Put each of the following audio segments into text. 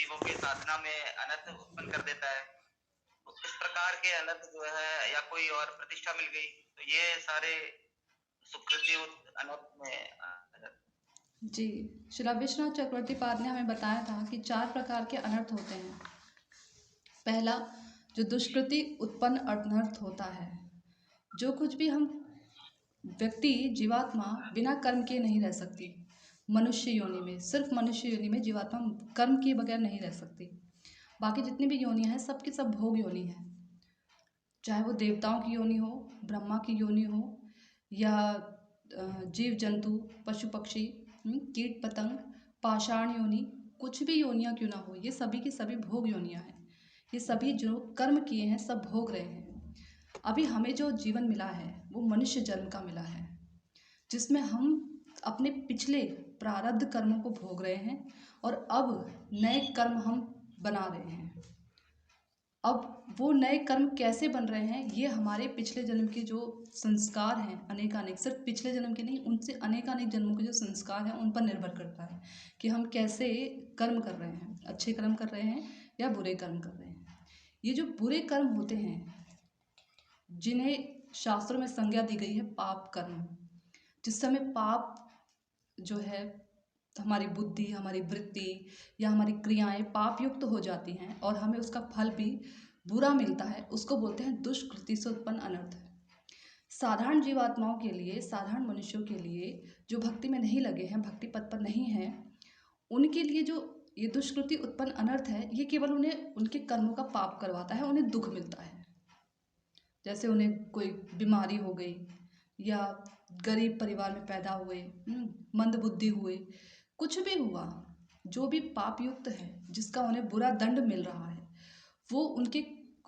जीवों के साधना में अनर्थ उत्पन्न कर देता है। तो इस प्रकार के अनर्थ जो है या कोई और प्रतिष्ठा मिल गई तो ये सारे सुकृति अनर्थ में जी, श्री विश्वनाथ चक्रवर्ती पाद ने हमें बताया था कि 4 प्रकार के अनर्थ होते हैं। पहला, जो दुष्कृति उत्पन्न अनर्थ होता है। जो कुछ भी हम व्यक्ति जीवात्मा बिना कर्म किए नहीं रह सकती। मनुष्य योनि में, सिर्फ मनुष्य योनि में जीवात्मा कर्म किए बगैर नहीं रह सकती। बाकी जितनी भी योनियाँ हैं सब की सब भोग योनि हैं। चाहे वो देवताओं की योनि हो, ब्रह्मा की योनि हो, या जीव जंतु, पशु पक्षी, कीट पतंग, पाषाण योनि, कुछ भी योनियाँ क्यों ना हो, ये सभी की सभी भोग योनियाँ हैं। ये सभी जो कर्म किए हैं सब भोग रहे हैं। अभी हमें जो जीवन मिला है वो मनुष्य जन्म का मिला है, जिसमें हम अपने पिछले प्रारब्ध कर्मों को भोग रहे हैं और अब नए कर्म हम बना रहे हैं। अब वो नए कर्म कैसे बन रहे हैं, ये हमारे पिछले जन्म के जो संस्कार हैं अनेकानेक, सिर्फ पिछले जन्म के नहीं, उनसे अनेकानेक जन्मों के जो संस्कार हैं उन पर निर्भर करता है कि हम कैसे कर्म कर रहे हैं, अच्छे कर्म कर रहे हैं या बुरे कर्म कर रहे हैं। ये जो बुरे कर्म होते हैं, जिन्हें शास्त्रों में संज्ञा दी गई है पाप कर्म, जिस समय पाप जो है हमारी बुद्धि, हमारी वृत्ति या हमारी क्रियाएं पाप युक्त हो जाती हैं और हमें उसका फल भी बुरा मिलता है, उसको बोलते हैं दुष्कृति से उत्पन्न अनर्थ। साधारण जीवात्माओं के लिए, साधारण मनुष्यों के लिए जो भक्ति में नहीं लगे हैं, भक्ति पथ पर नहीं हैं, उनके लिए जो ये दुष्कृति उत्पन्न अनर्थ है, ये केवल उन्हें उनके कर्मों का पाप करवाता है, उन्हें दुख मिलता है। जैसे उन्हें कोई बीमारी हो गई या गरीब परिवार में पैदा हुए, मंद बुद्धि हुए, कुछ भी हुआ, जो भी पाप युक्त है जिसका उन्हें बुरा दंड मिल रहा है वो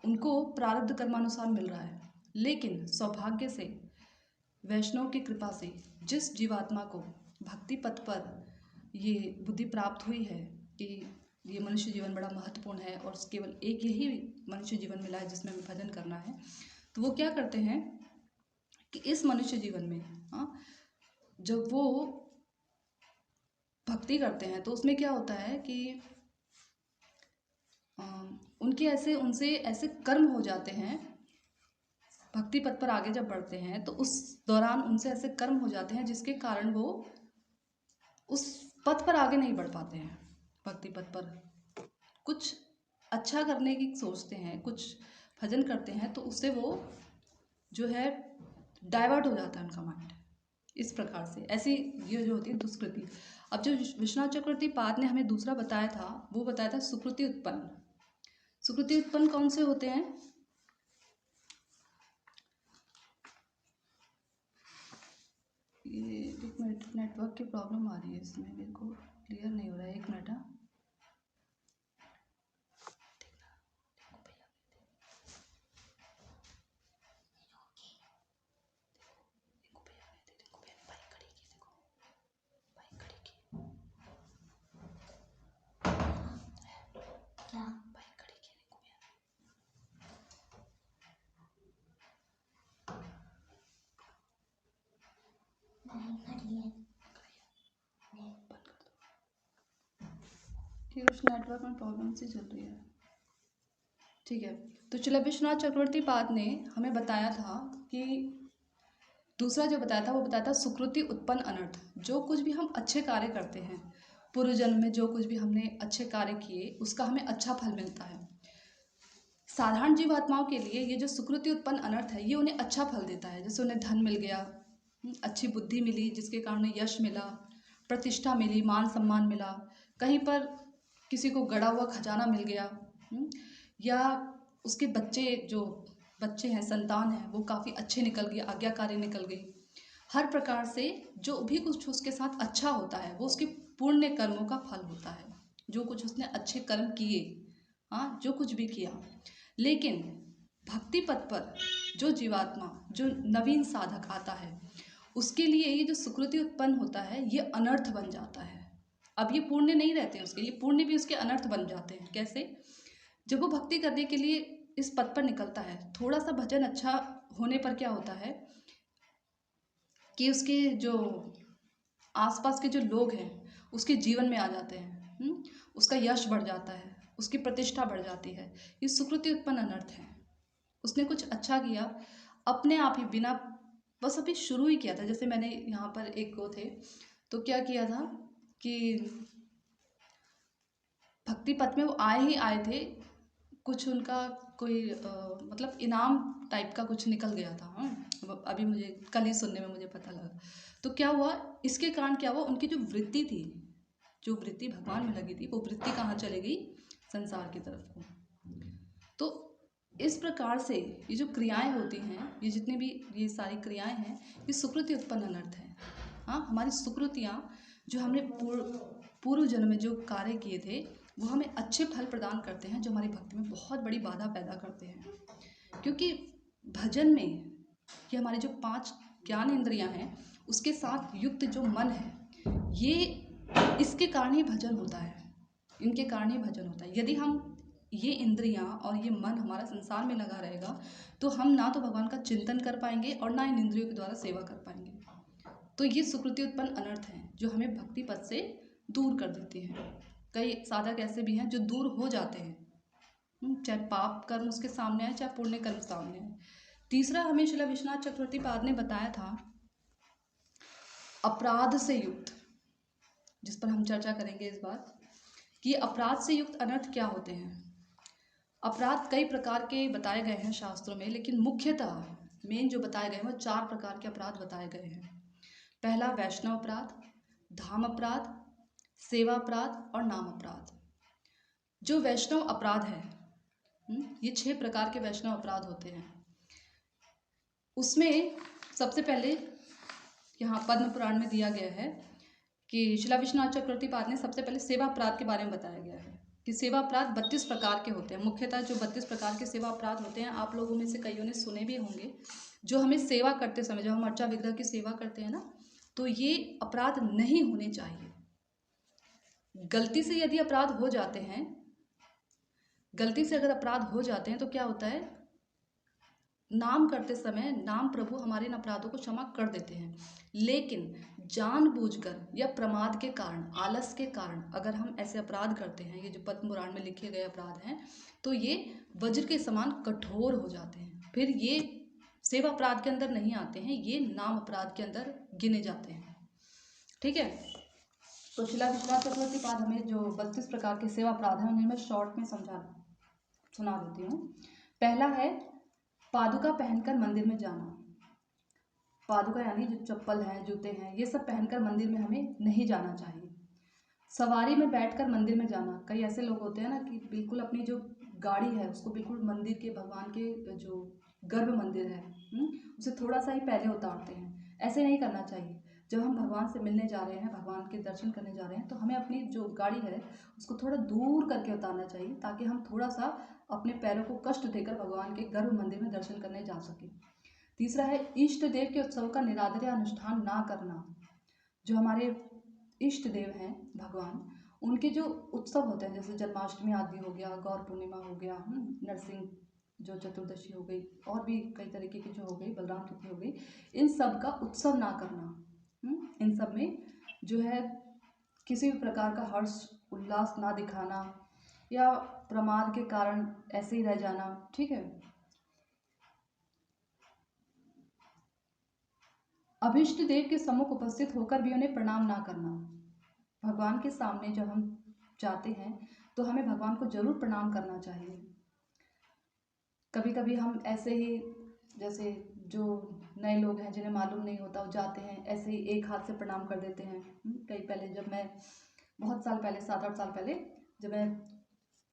उनको प्रारब्ध कर्मानुसार मिल रहा है। लेकिन सौभाग्य से, वैष्णव की कृपा से, जिस जीवात्मा को भक्ति पथ पर ये बुद्धि प्राप्त हुई है कि ये मनुष्य जीवन बड़ा महत्वपूर्ण है और केवल एक यही मनुष्य जीवन मिला है जिसमें हमें भजन करना है, तो वो क्या करते हैं कि इस मनुष्य जीवन में जब वो भक्ति करते हैं तो उसमें क्या होता है कि उनसे ऐसे कर्म हो जाते हैं, भक्ति पथ पर आगे जब बढ़ते हैं तो उस दौरान उनसे ऐसे कर्म हो जाते हैं जिसके कारण वो उस पथ पर आगे नहीं बढ़ पाते हैं। भक्ति पथ पर कुछ अच्छा करने की सोचते हैं, कुछ भजन करते हैं, तो उससे वो जो है डाइवर्ट हो जाता है उनका माइंड। इस प्रकार से ऐसी ये जो होती है दुष्कृति। अब जो विश्वनाथ चक्रवर्ती पाद ने हमें दूसरा बताया था, वो बताया था सुकृति उत्पन्न। सुकृति उत्पन्न कौन से होते हैं? ये एक मिनट, नेटवर्क की प्रॉब्लम आ रही है इसमें, मेरे को क्लियर नहीं हो रहा है, एक मिनट। कुछ नेटवर्क में प्रॉब्लम सी चल रही है। ठीक है, तो चलो विश्वनाथ चक्रवर्ती पाद ने हमें बताया था कि दूसरा जो बताया था वो बताया था सुकृति उत्पन्न अनर्थ। जो कुछ भी हम अच्छे कार्य करते हैं, पूर्व जन्म में जो कुछ भी हमने अच्छे कार्य किए उसका हमें अच्छा फल मिलता है। साधारण जीवात्माओं के लिए ये जो सुकृति उत्पन्न अनर्थ है ये उन्हें अच्छा फल देता है। जैसे उन्हें धन मिल गया, अच्छी बुद्धि मिली जिसके कारण उन्हें यश मिला, प्रतिष्ठा मिली, मान सम्मान मिला, कहीं पर किसी को गड़ा हुआ खजाना मिल गया, या उसके बच्चे हैं, संतान है, वो काफ़ी अच्छे निकल गए, आज्ञाकारी निकल गई। हर प्रकार से जो भी कुछ उसके साथ अच्छा होता है वो उसके पुण्य कर्मों का फल होता है, जो कुछ उसने अच्छे कर्म किए, जो कुछ भी किया। लेकिन भक्ति पथ पर जो जीवात्मा, जो नवीन साधक आता है, उसके लिए ये जो सुकृति उत्पन्न होता है ये अनर्थ बन जाता है। अब ये पुण्य नहीं रहते उसके, ये पुण्य भी उसके अनर्थ बन जाते हैं। कैसे? जब वो भक्ति करने के लिए इस पथ पर निकलता है, थोड़ा सा भजन अच्छा होने पर क्या होता है कि उसके जो आसपास के जो लोग हैं उसके जीवन में आ जाते हैं, उसका यश बढ़ जाता है, उसकी प्रतिष्ठा बढ़ जाती है। ये सुकृति उत्पन्न अनर्थ है। उसने कुछ अच्छा किया, अपने आप ही बिना, बस अभी शुरू ही किया था। जैसे मैंने यहाँ पर एक वो थे, तो क्या किया था कि भक्ति पथ में वो आए थे, कुछ उनका कोई मतलब इनाम टाइप का कुछ निकल गया था। अभी मुझे कल ही सुनने में मुझे पता लगा। तो क्या हुआ, इसके कारण क्या हुआ, उनकी जो वृत्ति थी, जो वृत्ति भगवान में लगी थी, वो वृत्ति कहाँ चली गई, संसार की तरफ को। तो इस प्रकार से ये जो क्रियाएं होती हैं, ये जितनी भी ये सारी क्रियाएं हैं, ये सुकृति उत्पन्न अनर्थ है। हाँ, हमारी सुकृतियाँ जो हमने पूर्व जन्म में जो कार्य किए थे, वो हमें अच्छे फल प्रदान करते हैं, जो हमारी भक्ति में बहुत बड़ी बाधा पैदा करते हैं। क्योंकि भजन में ये हमारे जो 5 ज्ञान इंद्रियां हैं, उसके साथ युक्त जो मन है, ये इसके कारण ही भजन होता है, इनके कारण ही भजन होता है। यदि हम ये इंद्रियां और ये मन हमारा संसार में लगा रहेगा, तो हम ना तो भगवान का चिंतन कर पाएंगे और ना इन इंद्रियों के द्वारा सेवा कर पाएंगे। तो ये सुकृति उत्पन्न अनर्थ हैं, जो हमें भक्ति पथ से दूर कर देते हैं। कई साधक ऐसे भी हैं जो दूर हो जाते हैं, चाहे पाप कर्म उसके सामने आए, चाहे पुण्य कर्म सामने आए। तीसरा हमें श्रील विश्वनाथ चक्रवर्ती पाद ने बताया था अपराध से युक्त, जिस पर हम चर्चा करेंगे इस बार, कि अपराध से युक्त अनर्थ क्या होते हैं। अपराध कई प्रकार के बताए गए हैं शास्त्रों में, लेकिन मुख्यतः मेन जो बताए गए हैं वो 4 प्रकार के अपराध बताए गए हैं। पहला वैष्णव अपराध, धाम अपराध, सेवा अपराध और नाम अपराध। जो वैष्णव अपराध है, ये 6 प्रकार के वैष्णव अपराध होते हैं। उसमें सबसे पहले यहाँ पद्म पुराण में दिया गया है कि श्रील विश्वनाथ चक्रवर्ती पाद ने सबसे पहले सेवा अपराध के बारे में बताया गया है कि सेवा अपराध 32 प्रकार के होते हैं। मुख्यतः जो 32 प्रकार के सेवा अपराध होते हैं, आप लोगों में से कईयों ने सुने भी होंगे। जो हमें सेवा करते समय, जब हम अर्चा विग्रह की सेवा करते हैं ना, तो ये अपराध नहीं होने चाहिए। गलती से यदि अपराध हो जाते हैं, गलती से अगर अपराध हो जाते हैं, तो क्या होता है, नाम करते समय नाम प्रभु हमारे इन अपराधों को क्षमा कर देते हैं। लेकिन जानबूझकर या प्रमाद के कारण, आलस के कारण अगर हम ऐसे अपराध करते हैं, ये जो पद्म पुराण में लिखे गए अपराध हैं, तो ये वज्र के समान कठोर हो जाते हैं। फिर ये सेवा अपराध के अंदर नहीं आते हैं, ये नाम अपराध के अंदर गिने जाते हैं। ठीक है, तो श्रील विश्वनाथ चक्रवर्ती पाद हमें जो 32 प्रकार के सेवा अपराध हैं, उन्हें मैं शॉर्ट में सुना देती हूँ। पहला है पादुका पहनकर मंदिर में जाना। पादुका यानी जो चप्पल हैं, जूते हैं, ये सब पहनकर मंदिर में हमें नहीं जाना चाहिए। सवारी में बैठकर मंदिर में जाना। कई ऐसे लोग होते हैं ना कि बिल्कुल अपनी जो गाड़ी है उसको बिल्कुल मंदिर के, भगवान के जो गर्भ मंदिर है, उसे थोड़ा सा ही पहले उतारते हैं। ऐसे नहीं करना चाहिए। जब हम भगवान से मिलने जा रहे हैं, भगवान के दर्शन करने जा रहे हैं, तो हमें अपनी जो गाड़ी है उसको थोड़ा दूर करके उतारना चाहिए, ताकि हम थोड़ा सा अपने पैरों को कष्ट देकर भगवान के गर्भ मंदिर में दर्शन करने जा सकें। तीसरा है इष्ट देव के उत्सव का निरादर या अनुष्ठान ना करना। जो हमारे इष्ट देव हैं भगवान, उनके जो उत्सव होते हैं, जैसे जन्माष्टमी आदि हो गया, गौर पूर्णिमा हो गया, नरसिंह जो चतुर्दशी हो गई, और भी कई तरीके की जो हो गई, बलराम तिथि हो गई, इन सब का उत्सव ना करना। इन सब में जो है किसी भी प्रकार का हर्ष उल्लास ना दिखाना, या प्रमाद के कारण ऐसे ही रह जाना। ठीक है। अभिष्ट देव के सम्मुख उपस्थित होकर भी उन्हें प्रणाम ना करना। भगवान के सामने जब हम जाते हैं तो हमें भगवान को जरूर प्रणाम करना चाहिए। कभी कभी हम ऐसे ही, जैसे जो नए लोग हैं जिन्हें मालूम नहीं होता, वो जाते हैं ऐसे ही एक हाथ से प्रणाम कर देते हैं। कई पहले, जब मैं बहुत साल पहले, 7-8 साल पहले जब मैं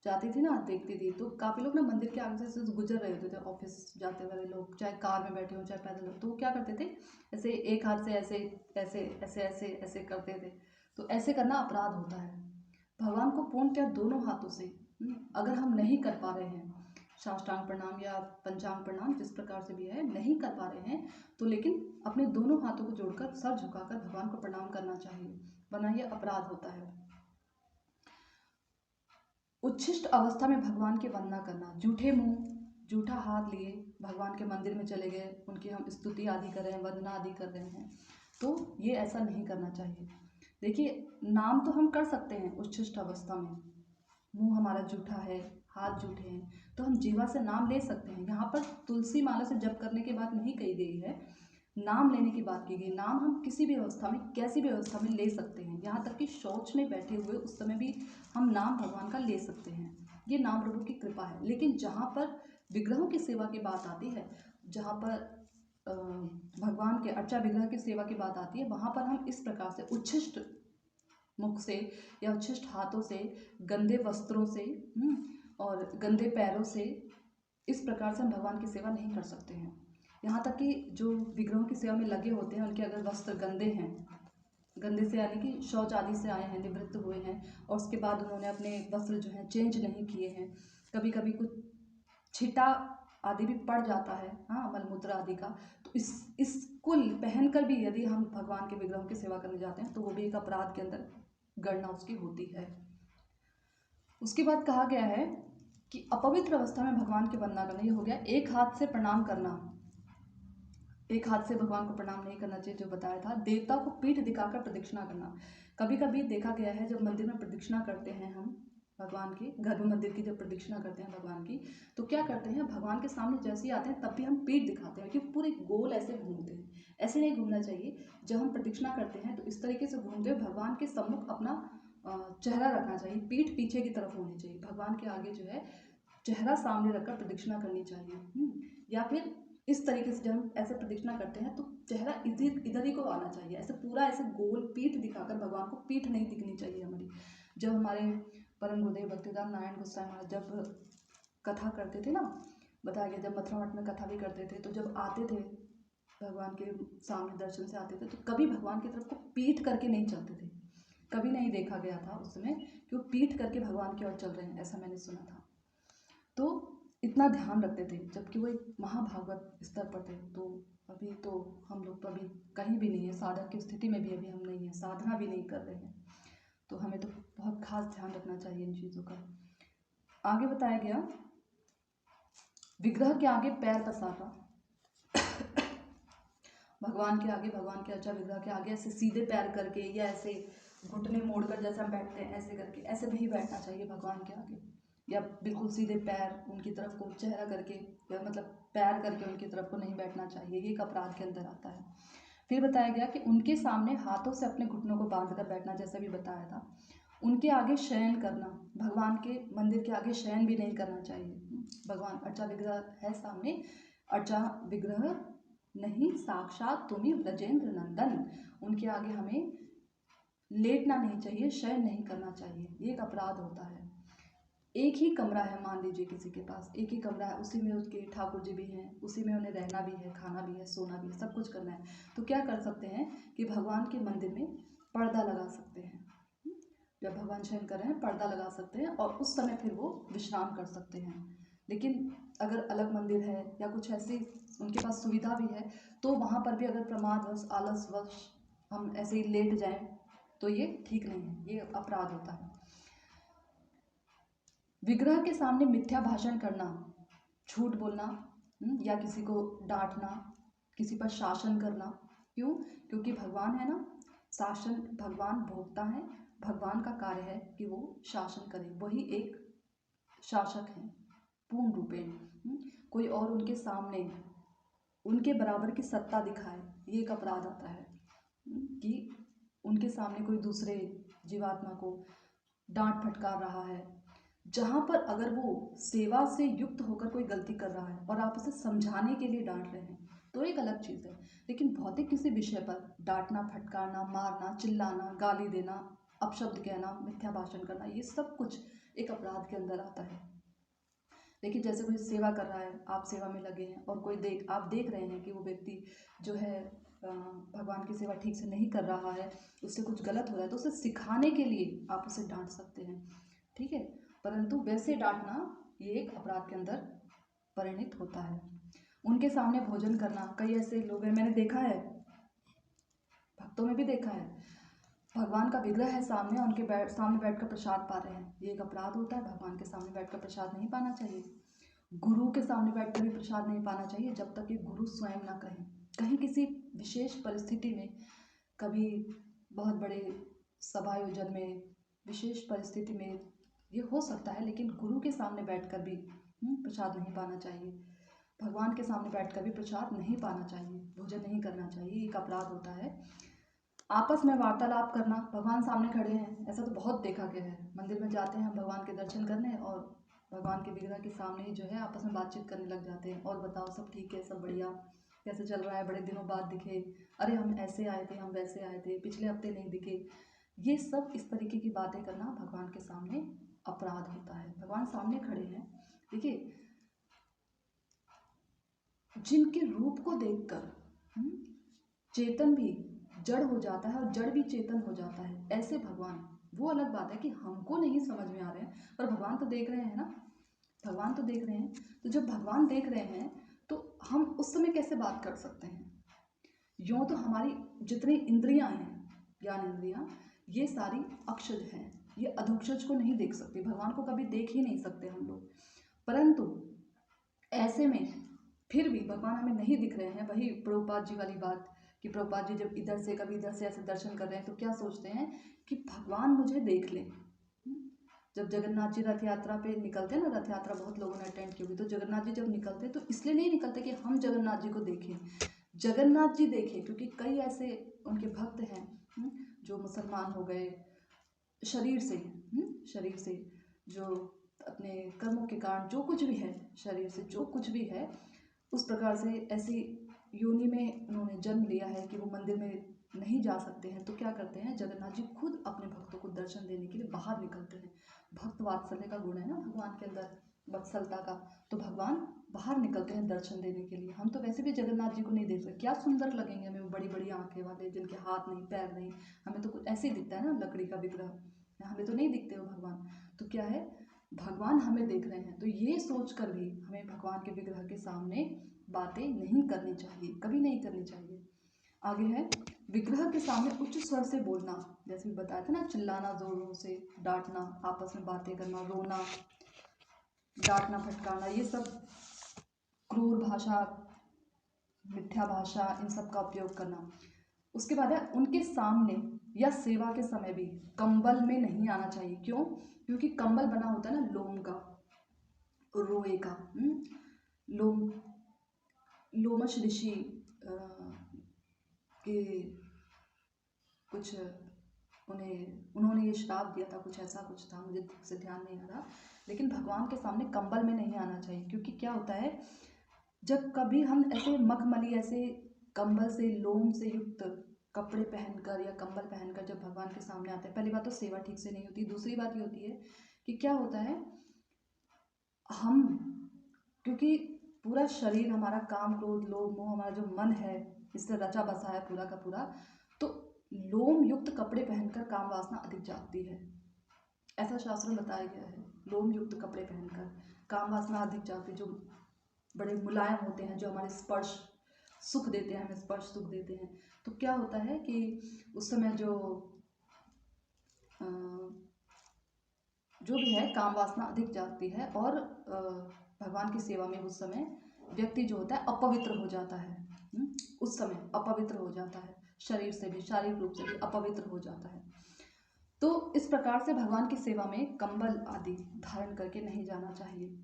जाती थी ना, देखती थी, तो काफ़ी लोग ना मंदिर के आगे से गुजर रहे होते थे, ऑफिस जाते वाले लोग, चाहे कार में बैठे हो चाहे पैदल हो, तो वो क्या करते थे, ऐसे एक हाथ से ऐसे ऐसे ऐसे ऐसे ऐसे करते थे। तो ऐसे करना अपराध होता है। भगवान को पूर्णतः दोनों हाथों से, अगर हम नहीं कर पा रहे हैं साष्टांग प्रणाम या पंचांग प्रणाम, जिस प्रकार से भी है, नहीं कर पा रहे हैं, तो लेकिन अपने दोनों हाथों को जोड़कर, सर झुकाकर भगवान को प्रणाम करना चाहिए, वरना यह अपराध होता है। उच्छिष्ट अवस्था में भगवान की वंदना करना। जूठे मुंह, जूठा हाथ लिए भगवान के मंदिर में चले गए, उनकी हम स्तुति आदि कर रहे हैं, वंदना आदि कर रहे हैं, तो ये ऐसा नहीं करना चाहिए। देखिए, नाम तो हम कर सकते हैं उच्छिष्ट अवस्था में, मुंह हमारा जूठा है, हाथ जूठे हैं, तो हम जीवा से नाम ले सकते हैं। यहाँ पर तुलसी माला से जप करने की बात नहीं कही गई है, नाम लेने की बात की गई। नाम हम किसी भी अवस्था में, कैसी भी अवस्था में ले सकते हैं, यहाँ तक कि शौच में बैठे हुए उस समय भी हम नाम भगवान का ले सकते हैं। ये नाम प्रभु की कृपा है। लेकिन जहाँ पर विग्रहों की सेवा की बात आती है, जहाँ पर भगवान के अर्चा विग्रह की सेवा की बात आती है, वहाँ पर हम इस प्रकार से उच्छिष्ट मुख से या उच्छिष्ट हाथों से, गंदे वस्त्रों से और गंदे पैरों से इस प्रकार से हम भगवान की सेवा नहीं कर सकते हैं। यहाँ तक कि जो विग्रहों की सेवा में लगे होते हैं, उनके अगर वस्त्र गंदे हैं, गंदे से यानी कि शौच आदि से आए हैं, निवृत्त हुए हैं, और उसके बाद उन्होंने अपने वस्त्र जो हैं चेंज नहीं किए हैं, कभी कभी कुछ छिटा आदि भी पड़ जाता है, हाँ, मलमूत्र आदि का, तो इसको पहनकर भी यदि हम भगवान के विग्रहों की सेवा करने जाते हैं तो वो भी एक अपराध के अंदर गणना उसकी होती है। उसके बाद कहा गया है कि अपवित्र अवस्था में भगवान की वंदना करना, ये हो गया। एक हाथ से प्रणाम करना, एक हाथ से भगवान को प्रणाम नहीं करना चाहिए, जो बताया था। देवता को पीठ दिखाकर प्रदक्षिणा करना, कभी कभी देखा गया है जब मंदिर में प्रदक्षिणा करते हैं हम भगवान की, गर्भ मंदिर की जब प्रदक्षिणा करते हैं भगवान की, तो क्या करते हैं, भगवान के सामने जैसे ही आते हैं तब भी हम पीठ दिखाते हैं, क्योंकि पूरे गोल ऐसे घूमते हैं। ऐसे नहीं घूमना चाहिए। जब हम प्रदक्षिणा करते हैं तो इस तरीके से घूमते हुए भगवान के सम्मुख अपना चेहरा रखना चाहिए, पीठ पीछे की तरफ होनी चाहिए, भगवान के आगे जो है चेहरा सामने रखकर प्रदक्षिणा करनी चाहिए। या फिर इस तरीके से जब हम ऐसे प्रदक्षिणा करते हैं तो चेहरा इधर ही को आना चाहिए, ऐसे पूरा ऐसे गोल पीठ दिखाकर, भगवान को पीठ नहीं दिखनी चाहिए हमारी। जब हमारे परम गुरुदेव भक्तिदार नारायण गोसाई महाराज जब कथा करते थे ना, बताया गया जब मथुरा मठ में कथा भी करते थे, तो जब आते थे भगवान के सामने दर्शन से आते थे तो कभी भगवान की तरफ को पीठ करके नहीं चलते थे, कभी नहीं देखा गया था उस समय कि वो पीठ करके भगवान की ओर चल रहे हैं, ऐसा मैंने सुना था। तो इतना ध्यान रखते थे, जबकि वो एक महाभागवत स्तर पर थे। तो अभी तो हम लोग तो अभी कहीं भी नहीं है, साधक की स्थिति में भी अभी हम नहीं है, साधना भी नहीं कर रहे हैं, तो हमें तो बहुत खास ध्यान रखना चाहिए इन चीज़ों का। आगे बताया गया, विग्रह के आगे पैर पसारना, भगवान के आगे, भगवान के अच्छा विग्रह के आगे ऐसे सीधे पैर करके या ऐसे घुटने मोड़कर जैसे हम बैठते हैं ऐसे करके, ऐसे नहीं बैठना चाहिए भगवान के आगे, या बिल्कुल सीधे पैर उनकी तरफ को चेहरा करके, या मतलब पैर करके उनकी तरफ को नहीं बैठना चाहिए, ये एक अपराध के अंदर आता है। फिर बताया गया कि उनके सामने हाथों से अपने घुटनों को बांध कर बैठना, जैसा भी बताया था। उनके आगे शयन करना, भगवान के मंदिर के आगे शयन भी नहीं करना चाहिए। भगवान अर्चा विग्रह है सामने, अर्चा विग्रह नहीं साक्षात तुम्ही ब्रजेंद्र नंदन, उनके आगे हमें लेटना नहीं चाहिए, शयन नहीं करना चाहिए, ये एक अपराध होता है। एक ही कमरा है, मान लीजिए किसी के पास एक ही कमरा है, उसी में उसके ठाकुर जी भी हैं, उसी में उन्हें रहना भी है, खाना भी है, सोना भी है, सब कुछ करना है, तो क्या कर सकते हैं कि भगवान के मंदिर में पर्दा लगा सकते हैं। जब भगवान शयन कर रहे हैं पर्दा लगा सकते हैं और उस समय फिर वो विश्राम कर सकते हैं। लेकिन अगर अलग मंदिर है या कुछ ऐसी उनके पास सुविधा भी है, तो वहाँ पर भी अगर प्रमादवश आलसवश हम ऐसे ही लेट जाएं तो ये ठीक नहीं है, ये अपराध होता है। विग्रह के सामने मिथ्या भाषण करना, झूठ बोलना, या किसी को डांटना, किसी पर शासन करना। क्यों? क्योंकि भगवान है ना, शासन, भगवान भोगता है, भगवान का कार्य है कि वो शासन करे, वही एक शासक हैं पूर्ण रूपेण। कोई और उनके सामने उनके बराबर की सत्ता दिखाए, ये एक अपराध आता है। कि उनके सामने कोई दूसरे जीवात्मा को डांट फटकार रहा है, जहाँ पर अगर वो सेवा से युक्त होकर कोई गलती कर रहा है और आप उसे समझाने के लिए डांट रहे हैं तो एक अलग चीज़ है। लेकिन भौतिक किसी विषय पर डांटना, फटकारना, मारना, चिल्लाना, गाली देना, अपशब्द कहना, मिथ्या भाषण करना, ये सब कुछ एक अपराध के अंदर आता है। लेकिन जैसे कोई सेवा कर रहा है, आप सेवा में लगे हैं और कोई आप देख रहे हैं कि वो व्यक्ति जो है भगवान की सेवा ठीक से नहीं कर रहा है, उससे कुछ गलत हो रहा है, तो उसे सिखाने के लिए आप उसे डांट सकते हैं, ठीक है। परंतु वैसे डांटना ये एक अपराध के अंदर परिणित होता है। उनके सामने भोजन करना, कई ऐसे लोग हैं, मैंने देखा है, भक्तों में भी देखा है, भगवान का विग्रह है सामने, उनके सामने बैठकर प्रसाद पा रहे हैं, ये एक अपराध होता है। भगवान के सामने बैठकर प्रसाद नहीं पाना चाहिए। गुरु के सामने बैठकर भी प्रसाद नहीं पाना चाहिए जब तक कि गुरु स्वयं ना कहें। कहीं किसी विशेष परिस्थिति में, कभी बहुत बड़े सभा आयोजन में, विशेष परिस्थिति में ये हो सकता है, लेकिन गुरु के सामने बैठकर भी प्रसाद नहीं पाना चाहिए। भगवान के सामने बैठकर भी प्रसाद नहीं पाना चाहिए, भोजन नहीं करना चाहिए, एक अपराध होता है। आपस में वार्तालाप करना, भगवान सामने खड़े हैं, ऐसा तो बहुत देखा गया है। मंदिर में जाते हैं हम भगवान के दर्शन करने और भगवान के विग्रह के सामने ही जो है आपस में बातचीत करने लग जाते हैं। और बताओ सब ठीक है, सब बढ़िया, कैसे चल रहा है, बड़े दिनों बाद दिखे, अरे हम ऐसे आए थे, हम वैसे आए थे, पिछले हफ्ते नहीं दिखे। ये सब इस तरीके की बातें करना भगवान के सामने अपराध होता है। भगवान सामने खड़े हैं, देखिए जिनके रूप को देखकर चेतन भी जड़ हो जाता है और जड़ भी चेतन हो जाता है, ऐसे भगवान। वो अलग बात है कि हमको नहीं समझ में आ रहे हैं, पर भगवान तो देख रहे हैं ना, भगवान तो देख रहे हैं। तो जब भगवान देख रहे हैं तो हम उस समय कैसे बात कर सकते हैं? यूँ तो हमारी जितनी इंद्रियां हैं, ज्ञान इंद्रियां, ये सारी अक्षज हैं, ये अधोक्षज को नहीं देख सकती, भगवान को कभी देख ही नहीं सकते हम लोग। परंतु ऐसे में फिर भी भगवान हमें नहीं दिख रहे हैं। वही प्रभुपाद जी वाली बात कि प्रभुपाद जी जब इधर से कभी इधर से ऐसे दर्शन कर रहे हैं तो क्या सोचते हैं कि भगवान मुझे देख लें। जब जगन्नाथ जी रथ यात्रा पे निकलते हैं ना, रथ यात्रा बहुत लोगों ने अटेंड की होगी, तो जगन्नाथ जी जब निकलते तो इसलिए नहीं निकलते कि हम जगन्नाथ जी को देखें, जगन्नाथ जी देखें, क्योंकि कई ऐसे उनके भक्त हैं जो मुसलमान हो गए शरीर से, जो अपने कर्मों के कारण जो कुछ भी है, शरीर से जो कुछ भी है, उस प्रकार से ऐसी योनि में उन्होंने जन्म लिया है कि वो मंदिर में नहीं जा सकते हैं। तो क्या करते हैं, जगन्नाथ जी खुद अपने भक्तों को दर्शन देने के लिए बाहर निकलते हैं। भक्त वात्सल्य का गुण है ना भगवान के अंदर, वत्सलता का, तो भगवान बाहर निकलते हैं दर्शन देने के लिए। हम तो वैसे भी जगन्नाथ जी को नहीं देख सकते, क्या सुंदर लगेंगे हमें, वो बड़ी बड़ी आंखें वाले, जिनके हाथ नहीं पैर नहीं, हमें तो कुछ ऐसे ही दिखता है ना लकड़ी का विग्रह, हमें तो नहीं दिखते वो भगवान। तो क्या है, भगवान हमें देख रहे हैं, तो ये सोच कर भी हमें भगवान के विग्रह के सामने बातें नहीं करनी चाहिए, कभी नहीं करनी चाहिए। आगे है, विग्रह के सामने उच्च स्वर से बोलना, जैसे भी बताया था ना, चिल्लाना, जोरों से डांटना, आपस में बातें करना, रोना, डांटना, फटकारना, ये सब क्रूर भाषा, मिथ्या भाषा, इन सब का उपयोग करना। उसके बाद है, उनके सामने या सेवा के समय भी कंबल में नहीं आना चाहिए। क्यों? क्योंकि कंबल बना होता है ना लोम का, रोए का। लोम, लोमश ऋषि के कुछ उन्होंने ये श्राप दिया था, कुछ ऐसा कुछ था, मुझे ठीक से ध्यान नहीं आ रहा। लेकिन भगवान के सामने कंबल में नहीं आना चाहिए, क्योंकि क्या होता है, जब कभी हम ऐसे मखमली, ऐसे कंबल से, लोम से युक्त कपड़े पहनकर या कंबल पहनकर जब भगवान के सामने आते हैं, पहली बात तो सेवा ठीक से नहीं होती, दूसरी बात ये होती है कि क्या होता है, हम, क्योंकि पूरा शरीर हमारा काम, क्रोध, लोभ, मोह, हमारा जो मन है इससे रचा बसा है पूरा का पूरा, तो लोम युक्त कपड़े पहनकर काम वासना अधिक जागती है, ऐसा शास्त्र में बताया गया है। लोम युक्त कपड़े पहनकर काम वासना अधिक जागती, जो बड़े मुलायम होते हैं, जो हमारे स्पर्श सुख देते हैं, हमें स्पर्श सुख देते हैं। तो क्या होता है कि उस समय जो भी है काम वासना अधिक जागती है, और भगवान की सेवा में उस समय व्यक्ति जो होता है अपवित्र हो जाता है। उस समय अपवित्र हो जाता है, शरीर से भी, शारीरिक रूप से भी अपवित्र हो जाता है। तो इस प्रकार से भगवान की सेवा में कंबल आदि धारण करके नहीं जाना चाहिए।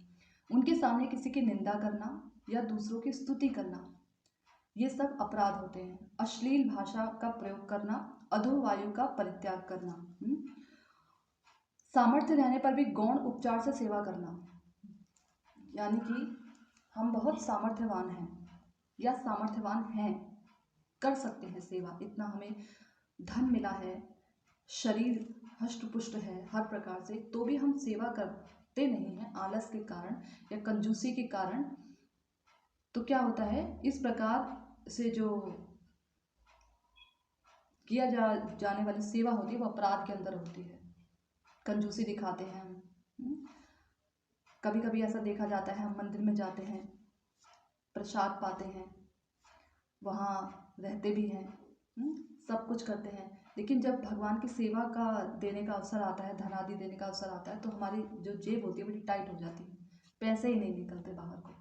उनके सामने किसी की निंदा करना या दूसरों की स्तुति करना, ये सब अपराध होते हैं। अश्लील भाषा का प्रयोग करना, अधोवायु का परित्याग करना, सामर्थ्य रहने पर भी गौण उपचार से सेवा करना, यानी कि हम बहुत सामर्थ्यवान हैं या सामर्थ्यवान हैं, कर सकते हैं सेवा, इतना हमें धन मिला है, शरीर हष्ट पुष्ट है हर प्रकार से, तो भी हम सेवा करते नहीं हैं आलस के कारण या कंजूसी के कारण। तो क्या होता है, इस प्रकार से जो किया जाने वाली सेवा होती है वो अपराध के अंदर होती है। कंजूसी दिखाते हैं हम, कभी कभी ऐसा देखा जाता है, हम मंदिर में जाते हैं, प्रसाद पाते हैं, वहाँ रहते भी हैं, सब कुछ करते हैं, लेकिन जब भगवान की सेवा का देने का अवसर आता है, धन आदि देने का अवसर आता है, तो हमारी जो जेब होती है बड़ी टाइट हो जाती है, पैसे ही नहीं निकलते बाहर को,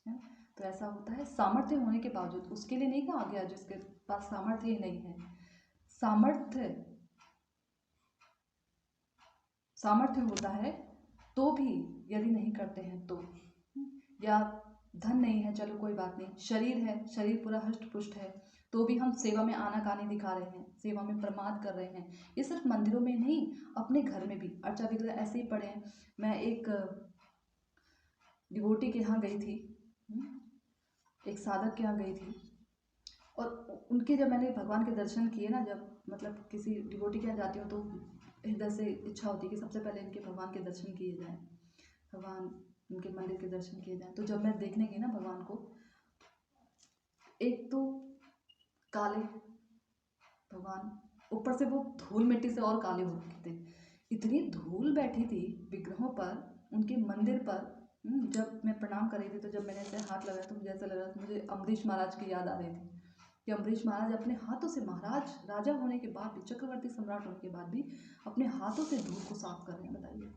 है। तो ऐसा होता है, सामर्थ्य होने के बावजूद, उसके लिए नहीं कहा गया जिसके पास सामर्थ्य ही नहीं है, सामर्थ्य सामर्थ्य होता है तो भी यदि नहीं करते हैं तो, या धन नहीं है, चलो कोई बात नहीं, शरीर है, शरीर पूरा हष्ट पुष्ट है, तो भी हम सेवा में आनाकानी दिखा रहे हैं, सेवा में प्रमाद कर रहे हैं। ये सिर्फ मंदिरों में नहीं, अपने घर में भी अर्चा विग्रह ऐसे ही पड़े हैं। मैं एक डिवोटी के यहाँ गई थी, एक साधक के यहाँ गई थी, और उनके जब मैंने भगवान के दर्शन किए ना, जब मतलब किसी डिवोटी के यहाँ जाती हूँ तो हृदय से इच्छा होती है कि सबसे पहले इनके भगवान के दर्शन किए जाएं, भगवान उनके मंदिर के दर्शन किए जाएं। तो जब मैं देखने गई ना भगवान को, एक तो काले भगवान, ऊपर से वो धूल मिट्टी से और काले हो रखे थे, इतनी धूल बैठी थी विग्रहों पर, उनके मंदिर पर। जब मैं प्रणाम कर रही थी तो जब मैंने ऐसे हाथ लगाया तो मुझे ऐसा लग रहा था, मुझे अम्बरीश महाराज की याद आ रही थी कि अम्बरीश महाराज अपने हाथों से, महाराज राजा होने के बाद भी, चक्रवर्ती सम्राट होने के बाद भी अपने हाथों से धूल को साफ कर रहे हैं। बताइए,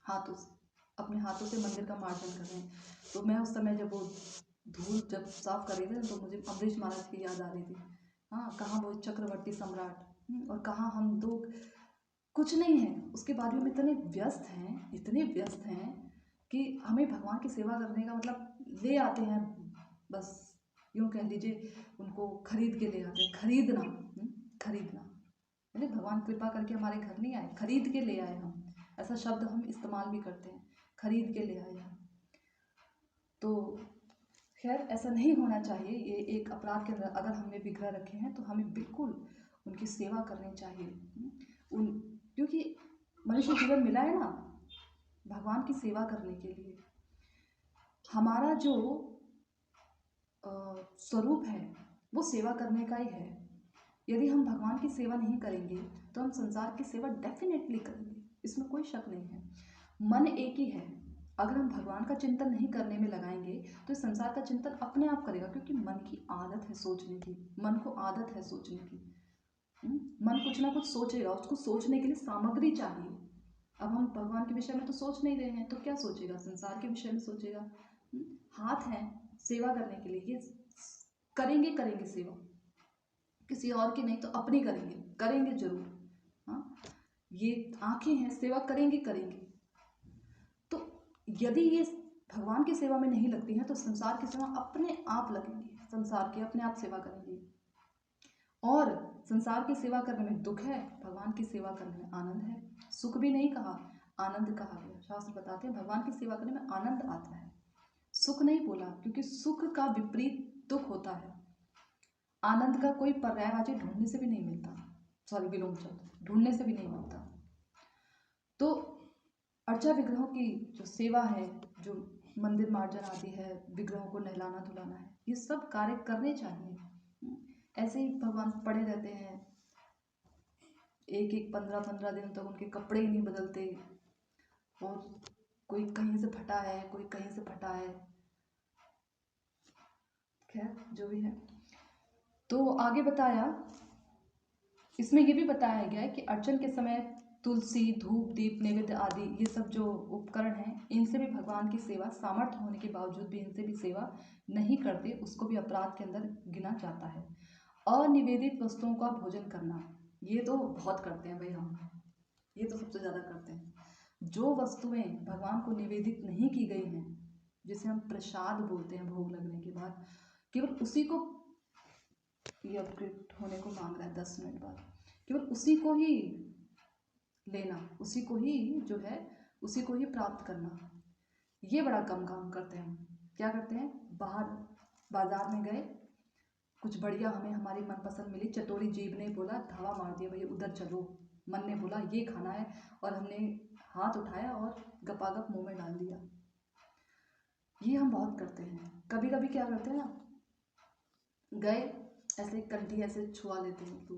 हाथों से, अपने हाथों से मंदिर का मार्जन कर रहे हैं। तो मैं उस समय जब वो धूल जब साफ कर रही थी तो मुझे अम्बरीश महाराज की याद आ रही थी। हाँ, कहाँ वो चक्रवर्ती सम्राट, और कहाँ हम लोग, कुछ नहीं है, उसके बाद भी हम इतने व्यस्त हैं, इतने व्यस्त हैं कि हमें भगवान की सेवा करने का मतलब ले आते हैं, बस यूँ कह लीजिए, उनको खरीद के ले आते हैं। खरीदना, खरीदना यानी भगवान कृपा करके हमारे घर नहीं आए, खरीद के ले आए हम, ऐसा शब्द हम इस्तेमाल भी करते हैं, खरीद के ले आए हम। तो खैर ऐसा नहीं होना चाहिए, ये एक अपराध के अंदर अगर हमने विग्रह रखे हैं तो हमें बिल्कुल उनकी सेवा करनी चाहिए। उन क्योंकि मनुष्य जीवन मिला है ना भगवान की सेवा करने के लिए। हमारा जो स्वरूप है वो सेवा करने का ही है। यदि हम भगवान की सेवा नहीं करेंगे तो हम संसार की सेवा डेफिनेटली करेंगे, इसमें कोई शक नहीं है। मन एक ही है, अगर हम भगवान का चिंतन नहीं करने में लगाएंगे तो इस संसार का चिंतन अपने आप करेगा, क्योंकि मन की आदत है सोचने की, मन को आदत है सोचने की। मन कुछ ना कुछ सोचेगा, उसको सोचने के लिए सामग्री चाहिए। अब हम भगवान के विषय में तो सोच नहीं रहे हैं तो क्या सोचेगा, संसार के विषय में सोचेगा। हाथ हैं सेवा करने के लिए, ये करेंगे करेंगे सेवा, किसी और की नहीं तो अपनी करेंगे, करेंगे जरूर। हाँ, ये आंखें हैं सेवा करेंगे करेंगे। तो यदि ये भगवान की सेवा में नहीं लगती हैं तो संसार की सेवा अपने आप लगेंगी, संसार की अपने आप सेवा करेंगी। और संसार की सेवा करने में दुख है, भगवान की सेवा करने में आनंद है। सुख भी नहीं कहा, आनंद कहा गया। शास्त्र बताते हैं भगवान की सेवा करने में आनंद आता है, सुख नहीं बोला, क्योंकि सुख का विपरीत दुख होता है। आनंद का कोई पर्यायवाची ढूंढने से भी नहीं मिलता, सॉरी विलोम शब्द ढूंढने से भी नहीं मिलता। तो अर्चा विग्रहों की जो सेवा है, जो मंदिर मार्जन आदि है, विग्रहों को नहलाना धुलाना है, ये सब कार्य करने चाहिए। ऐसे ही भगवान पड़े रहते हैं, एक एक 15-15 दिन तक उनके कपड़े ही नहीं बदलते, और कोई कहीं से फटा है, कोई कहीं से फटा है। खैर जो भी है, तो आगे बताया, इसमें ये भी बताया गया है कि अर्चन के समय तुलसी, धूप, दीप, नैवेद्य आदि ये सब जो उपकरण हैं, इनसे भी भगवान की सेवा, सामर्थ्य होने के बावजूद भी इनसे भी सेवा नहीं करते, उसको भी अपराध के अंदर गिना जाता है। अनिवेदित वस्तुओं का भोजन करना, ये तो बहुत करते हैं भाई हम, ये तो सबसे ज़्यादा करते हैं। जो वस्तुएं भगवान को निवेदित नहीं की गई हैं, जिसे हम प्रसाद बोलते हैं भोग लगने के बाद, केवल उसी को, ये अपडेट होने को मांग रहा है 10 मिनट बाद, केवल उसी को ही लेना, उसी को ही जो है उसी को ही प्राप्त करना, ये बड़ा कम काम करते हैं हम। क्या करते हैं, बाहर बाजार में गए, कुछ बढ़िया हमें हमारी मनपसंद मिली, चटोरी जीभ ने बोला धावा मार दिया, भैया उधर चलो, मन ने बोला ये खाना है, और हमने हाथ उठाया और गपागप मुंह में डाल दिया। ये हम बहुत करते हैं। कभी कभी क्या करते हैं ना, गए ऐसे कंठी ऐसे छुआ लेते हैं, तो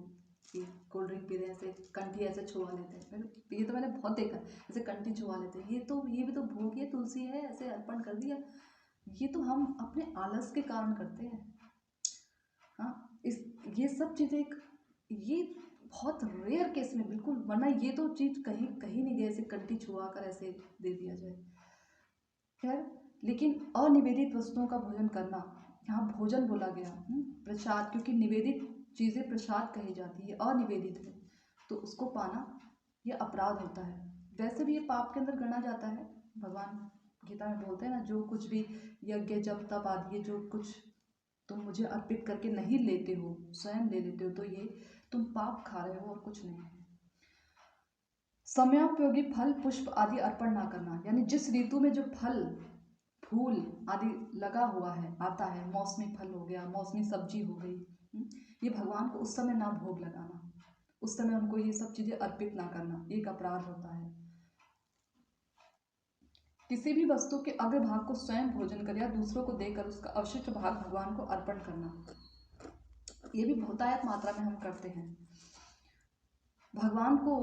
ये कोल्ड ड्रिंक पी रहे हैं, ऐसे कंठी ऐसे छुआ लेते हैं, ये तो मैंने बहुत देखा, ऐसे कंठी छुआ लेते हैं। ये भी तो भोग, ये तुलसी है, ऐसे अर्पण कर दिया। ये तो हम अपने आलस के कारण करते हैं। हाँ, ये सब चीज़ें ये बहुत रेयर केस में बिल्कुल, वरना ये तो चीज़ कहीं कहीं नहीं गई, ऐसे कंठी छुआ कर ऐसे दे दिया जाए। खैर, लेकिन अनिवेदित वस्तुओं का भोजन करना, यहाँ भोजन बोला गया, प्रसाद, क्योंकि निवेदित चीज़ें प्रसाद कही जाती है, अनिवेदित है तो उसको पाना ये अपराध होता है। वैसे भी ये पाप के अंदर गणा जाता है। भगवान गीता में बोलते हैं ना, जो कुछ भी यज्ञ जप तप आदि ये जो कुछ तुम मुझे अर्पित करके नहीं लेते हो, स्वयं ले लेते हो, तो ये तुम पाप खा रहे हो और कुछ नहीं है। समयोपयोगी फल पुष्प आदि अर्पण ना करना, यानी जिस ऋतु में जो फल फूल आदि लगा हुआ है आता है, मौसमी फल हो गया, मौसमी सब्जी हो गई, ये भगवान को उस समय ना भोग लगाना, उस समय उनको ये सब चीज़ें अर्पित ना करना, एक अपराध होता है। किसी भी वस्तु के अग्रभाग को स्वयं भोजन कर या दूसरों को देकर उसका अवशिष्ट भाग भगवान को अर्पण करना, ये भी बहुतायत मात्रा में हम करते हैं। भगवान को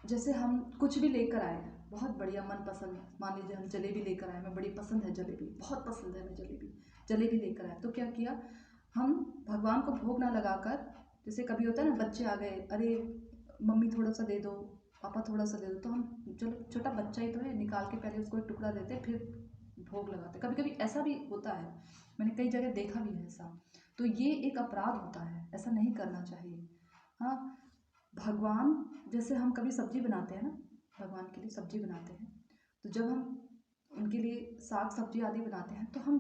जैसे हम कुछ भी लेकर आए, बहुत बढ़िया मनपसंद, मान लीजिए हम जलेबी लेकर आए, हमें बड़ी पसंद है जलेबी, बहुत पसंद है हमें जलेबी लेकर आए, तो क्या किया, हम भगवान को भोग ना लगाकर, जैसे कभी होता है ना, बच्चे आ गए, अरे मम्मी थोड़ा सा दे दो, पापा थोड़ा सा दे दो, तो हम चलो छोटा बच्चा ही तो है, निकाल के पहले उसको एक टुकड़ा देते फिर भोग लगाते। कभी कभी ऐसा भी होता है, मैंने कई जगह देखा भी है ऐसा। तो ये एक अपराध होता है, ऐसा नहीं करना चाहिए। हाँ, भगवान जैसे हम कभी सब्जी बनाते हैं ना, भगवान के लिए सब्जी बनाते हैं, तो जब हम उनके लिए साग सब्जी आदि बनाते हैं, तो हम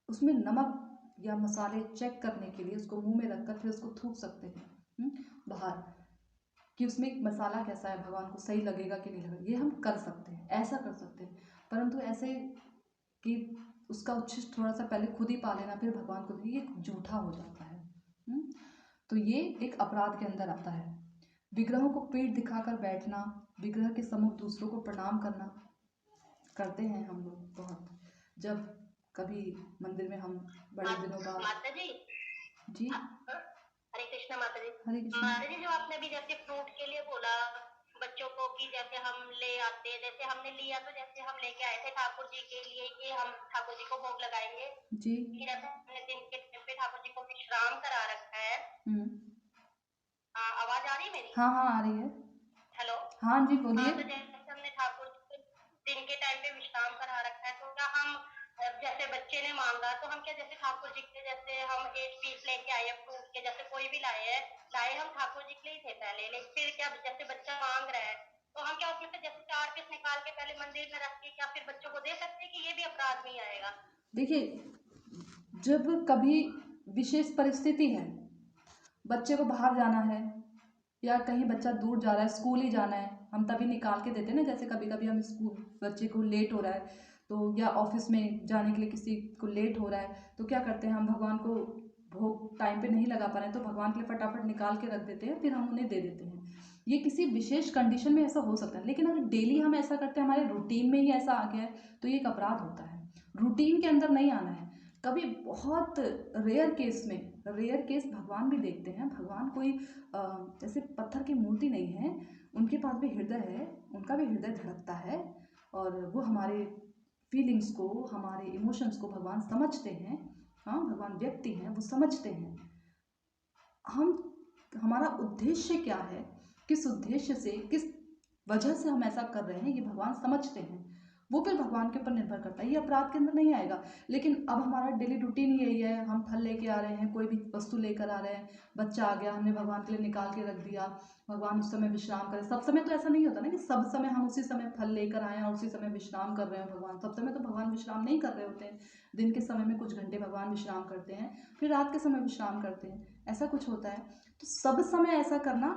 उसमें नमक या मसाले चेक करने के लिए उसको मुंह में रखकर फिर उसको थूक सकते हैं बाहर, कि उसमें मसाला कैसा है, भगवान को सही लगेगा कि नहीं लगेगा, ये हम कर सकते हैं, ऐसा कर सकते हैं। परंतु ऐसे कि उसका उच्छिष्ट थोड़ा सा पहले खुद ही पा लेना फिर भगवान को, ये झूठा हो जाता है। तो ये एक अपराध के अंदर आता है। विग्रहों को पीठ दिखाकर बैठना, विग्रह के सम्मुख दूसरों को प्रणाम करना, करते हैं हम लोग बहुत, जब कभी मंदिर में हम बड़े दिनों बाद। माता जी जी हरे कृष्णा माता जी। हरे कृष्ण। माता जी, जो आपने अभी जैसे फ्रूट के लिए बोला बच्चों को कि जैसे हम ले आते, जैसे हमने लिया तो जैसे हम लेके आए थे ठाकुर जी के लिए कि हम ठाकुर जी को भोग लगाएंगे, जी जैसे हमने दिन के टाइम पे ठाकुर जी को विश्राम करा रखा है। आवाज आ रही है मेरी? हाँ हाँ आ रही है। हेलो। हाँ जी बोलिए। तो जैसे हमने ठाकुर जी को दिन के टाइम पे विश्राम करा रखा है, तो क्या हम जैसे बच्चे ने मांगा तो हम क्या जैसे ठाकुर जी के, जैसे हम 8 पीस लेके आए फ्रूट के, जैसे कोई भी लाए हम ठाकुर जी के लिए थे पहले, लेकिन फिर क्या जैसे बच्चा मांग रहा है तो हम क्या उसमें से जैसे 4 पीस निकाल के पहले मंदिर में रख के क्या फिर बच्चों को दे सकते हैं कि ये भी अपराध नहीं आएगा? देखिए, जब कभी विशेष परिस्थिति है, बच्चे को बाहर जाना है या कहीं बच्चा दूर जा रहा है, स्कूल ही जाना है, हम तभी निकाल के देते हैं ना। जैसे कभी कभी हम स्कूल, बच्चे को लेट हो रहा है तो, या ऑफिस में जाने के लिए किसी को लेट हो रहा है, तो क्या करते हैं हम, भगवान को भोग टाइम पे नहीं लगा पा रहे हैं तो भगवान के लिए फटाफट निकाल के रख देते हैं, फिर हम उन्हें दे देते हैं। ये किसी विशेष कंडीशन में ऐसा हो सकता है, लेकिन अगर डेली हम ऐसा करते हैं, हमारे रूटीन में ही ऐसा आ गया है, तो ये एक अपराध होता है। रूटीन के अंदर नहीं आना है। कभी बहुत रेयर केस में, रेयर केस भगवान भी देखते हैं। भगवान कोई जैसे पत्थर की मूर्ति नहीं है, उनके पास भी हृदय है, उनका भी हृदय धड़कता है, और वो हमारे फीलिंग्स को, हमारे इमोशंस को भगवान समझते हैं। हाँ, भगवान व्यक्ति हैं, वो समझते हैं हमारा उद्देश्य क्या है, किस उद्देश्य से, किस वजह से हम ऐसा कर रहे हैं, ये भगवान समझते हैं। वो फिर भगवान के ऊपर निर्भर करता है, ये अपराध के अंदर नहीं आएगा। लेकिन अब हमारा डेली रूटीन यही है, हम फल लेके आ रहे हैं, कोई भी वस्तु लेकर आ रहे हैं, बच्चा आ गया, हमने भगवान के लिए निकाल के रख दिया, भगवान उस समय विश्राम करें। सब समय तो ऐसा नहीं होता ना कि सब समय हम उसी समय फल लेकर आए और उसी समय विश्राम कर रहे हैं। भगवान सब समय तो भगवान विश्राम नहीं कर रहे होते हैं। दिन के समय में कुछ घंटे भगवान विश्राम करते हैं, फिर रात के समय विश्राम करते हैं, ऐसा कुछ होता है। तो सब समय ऐसा करना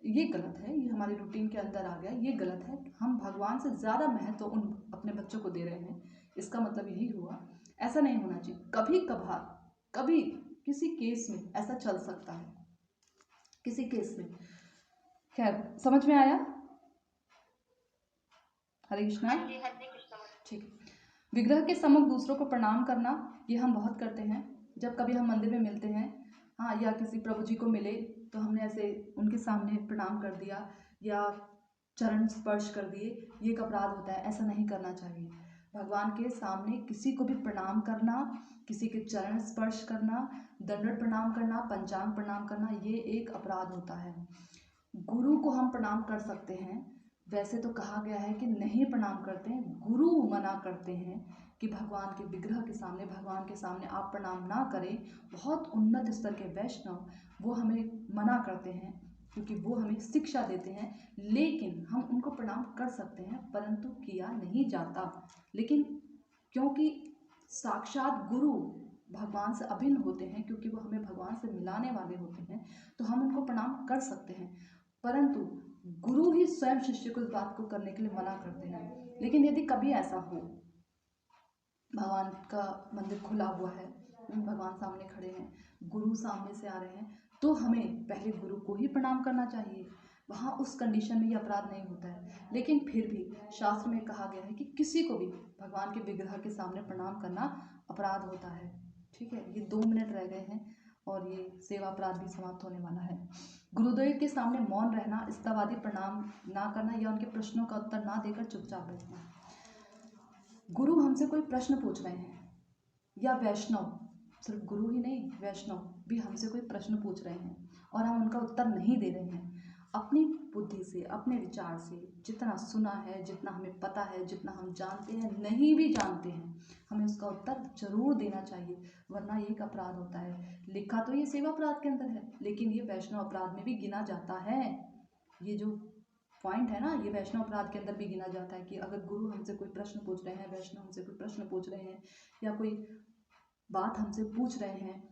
ये गलत है, ये हमारे रूटीन के अंदर आ गया, ये गलत है। हम भगवान से ज़्यादा महत्व उन अपने बच्चों को दे रहे हैं, इसका मतलब यही हुआ। ऐसा नहीं होना चाहिए। कभी कभार, कभी किसी केस में ऐसा चल सकता है, किसी केस में। खैर, समझ में आया? हरे कृष्णा। हरे कृष्णा। ठीक है। विग्रह के सम्मुख दूसरों को प्रणाम करना, ये हम बहुत करते हैं। जब कभी हम मंदिर में मिलते हैं, हाँ, या किसी प्रभु जी को मिले तो हमने ऐसे उनके सामने प्रणाम कर दिया या चरण स्पर्श कर दिए, ये एक अपराध होता है, ऐसा नहीं करना चाहिए। भगवान के सामने किसी को भी प्रणाम करना, किसी के चरण स्पर्श करना, दंडवत प्रणाम करना, पंचांग प्रणाम करना, ये एक अपराध होता है। गुरु को हम प्रणाम कर सकते हैं, वैसे तो कहा गया है कि नहीं प्रणाम करते हैं, गुरु मना करते हैं कि भगवान के विग्रह के सामने, भगवान के सामने आप प्रणाम ना करें। बहुत उन्नत स्तर के वैष्णव वो हमें मना करते हैं क्योंकि वो हमें शिक्षा देते हैं, लेकिन हम उनको प्रणाम कर सकते हैं परंतु किया नहीं जाता। लेकिन क्योंकि साक्षात गुरु भगवान से अभिन्न होते हैं, क्योंकि वो हमें भगवान से मिलाने वाले होते हैं, तो हम उनको प्रणाम कर सकते हैं, परंतु गुरु ही स्वयं शिष्य को इस बात को करने के लिए मना करते हैं। लेकिन यदि कभी ऐसा हो, भगवान का मंदिर खुला हुआ है, भगवान सामने खड़े हैं, गुरु सामने से आ रहे हैं, तो हमें पहले गुरु को ही प्रणाम करना चाहिए। वहाँ उस कंडीशन में ये अपराध नहीं होता है। लेकिन फिर भी शास्त्र में कहा गया है कि किसी को भी भगवान के विग्रह के सामने प्रणाम करना अपराध होता है। ठीक है, ये 2 मिनट रह गए हैं और ये सेवा अपराध भी समाप्त होने वाला है। गुरुदेव के सामने मौन रहना, इस्लामवादी प्रणाम ना करना या उनके प्रश्नों का उत्तर ना देकर चुपचाप बैठना। गुरु हमसे कोई प्रश्न पूछ रहे हैं, या वैष्णव, सिर्फ गुरु ही नहीं, वैष्णव भी हमसे कोई प्रश्न पूछ रहे हैं और हम उनका उत्तर नहीं दे रहे हैं, अपनी बुद्धि से, अपने विचार से, जितना सुना है, जितना हमें पता है, जितना हम जानते हैं, नहीं भी जानते हैं, हमें उसका उत्तर जरूर देना चाहिए, वरना ये एक अपराध होता है। लिखा तो ये सेवा अपराध के अंदर है, लेकिन ये वैष्णव अपराध में भी गिना जाता है। ये जो पॉइंट है ना, ये वैष्णव अपराध के अंदर भी गिना जाता है कि अगर गुरु हमसे कोई प्रश्न पूछ रहे हैं, वैष्णव हमसे कोई प्रश्न पूछ रहे हैं, या कोई बात हमसे पूछ रहे हैं,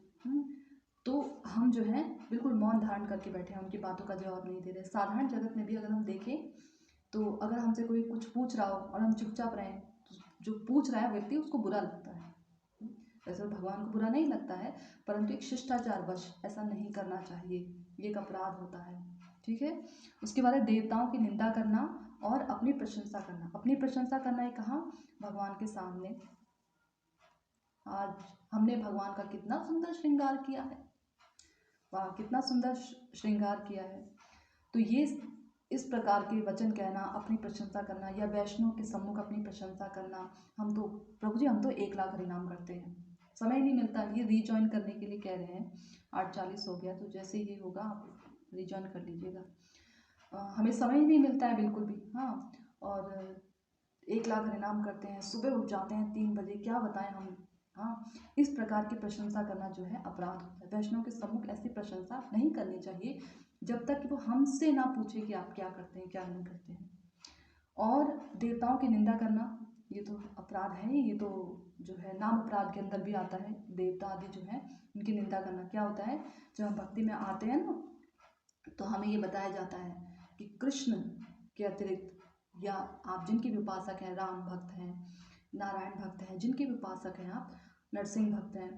तो हम जो है बिल्कुल मौन धारण करके बैठे हैं, उनकी बातों का जवाब नहीं दे रहे। साधारण जगत में भी अगर हम देखें, तो अगर हमसे कोई कुछ पूछ रहा हो और हम चुपचाप रहें, तो जो पूछ रहा है व्यक्ति, उसको बुरा लगता है। वैसे भगवान को बुरा नहीं लगता है, परंतु एक शिष्टाचार वश ऐसा नहीं करना चाहिए, ये एक अपराध होता है। ठीक है, उसके बाद है देवताओं की निंदा करना और अपनी प्रशंसा करना। अपनी प्रशंसा करना, ये कहाँ, भगवान के सामने। आज हमने भगवान का कितना सुंदर श्रृंगार किया है, वाह कितना सुंदर श्रृंगार किया है। तो ये इस प्रकार के वचन कहना, अपनी प्रशंसा करना, या वैष्णव के सम्मुख अपनी प्रशंसा करना, हम तो प्रभु जी, हम तो 1 लाख हरिनाम करते हैं, समय नहीं मिलता। ये रीजॉइन करने के लिए कह रहे हैं, 8:40 हो गया, तो जैसे ही होगा आप रीजॉइन कर लीजिएगा। हमें समय ही नहीं मिलता है बिल्कुल भी। हाँ, और 1 लाख हरिनाम करते हैं, सुबह उठ जाते हैं 3 बजे, क्या बताएं हम। हाँ, इस प्रकार की प्रशंसा करना जो है अपराध होता है। वैष्णव के सम्मुख ऐसी प्रशंसा नहीं करनी चाहिए जब तक कि वो हमसे ना पूछे कि आप क्या करते हैं, क्या नहीं करते हैं। और देवताओं की निंदा करना, ये तो अपराध है ही, ये तो जो है नाम अपराध के अंदर भी आता है। देवता आदि जो है, उनकी निंदा करना क्या होता है, जब हम भक्ति में आते हैं ना, तो हमें ये बताया जाता है कि कृष्ण के अतिरिक्त, या आप जिनके भी उपासक हैं, राम भक्त हैं, नारायण भक्त हैं, जिनके भी उपासक हैं आप, नरसिंह भक्त हैं,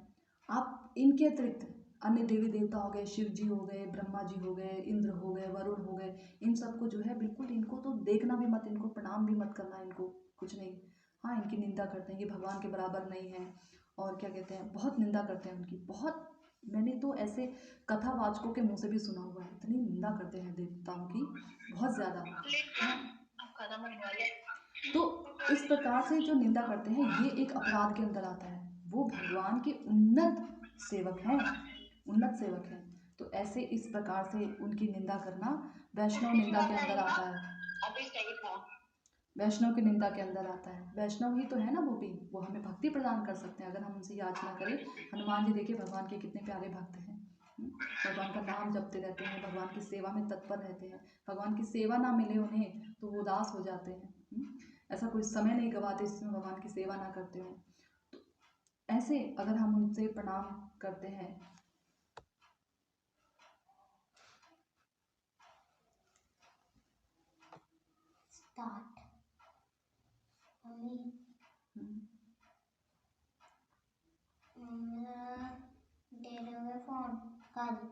आप इनके अतिरिक्त अन्य देवी देवता हो गए, शिव जी हो गए, ब्रह्मा जी हो गए, इंद्र हो गए, वरुण हो गए, इन सबको जो है बिल्कुल, इनको तो देखना भी मत, इनको प्रणाम भी मत करना, इनको कुछ नहीं। हाँ, इनकी निंदा करते हैं, ये भगवान के बराबर नहीं है, और क्या कहते हैं, बहुत निंदा करते हैं उनकी, बहुत। मैंने तो ऐसे कथावाचकों के मुंह से भी सुना हुआ है, इतनी निंदा करते हैं देवताओं की, बहुत ज़्यादा। तो इस प्रकार से जो निंदा करते हैं, ये एक अपराध के अंदर आता है। वो भगवान के उन्नत सेवक हैं, उन्नत सेवक हैं, तो ऐसे इस प्रकार से उनकी निंदा करना वैष्णव निंदा के अंदर आता है। वैष्णव की निंदा के अंदर आता है। वैष्णव ही तो है ना वो भी, वो हमें भक्ति प्रदान कर सकते हैं अगर हम उनसे याचना करें। हनुमान जी देखिए, भगवान के कितने प्यारे भक्त हैं, भगवान का नाम जपते रहते हैं, भगवान की सेवा में तत्पर रहते हैं। भगवान की सेवा ना मिले उन्हें तो वो उदास हो जाते हैं। ऐसा कोई समय नहीं गवाते जिसमें भगवान की सेवा ना करते हो। तो ऐसे अगर हम उनसे प्रणाम करते हैं, फोन कल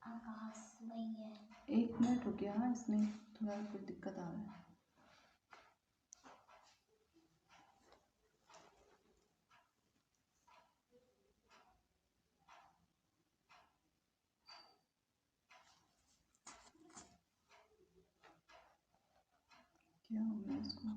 आकाश भैया 1 मिनट रुकिए। हाँ, इसमें थोड़ा कोई दिक्कत आ रहा है। किया हमने इसको।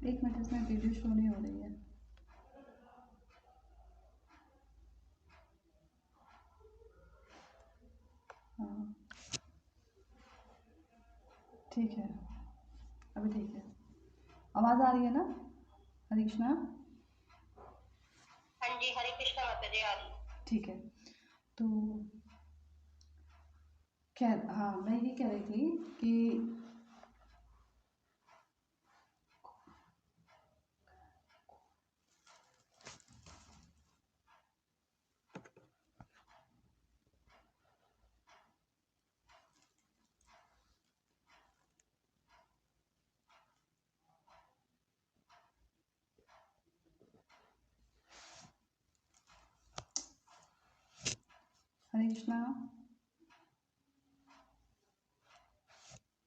एक मिनट, इसमें वीडियो शो नहीं हो रही है। हाँ ठीक है, अभी ठीक है। आवाज़ आ रही है ना हरे कृष्णा? हाँ जी, हरे कृष्णा माता जी, आ रही है। ठीक है। तो खैर, हाँ मैं ये कह रही थी कि हरे कृष्णा,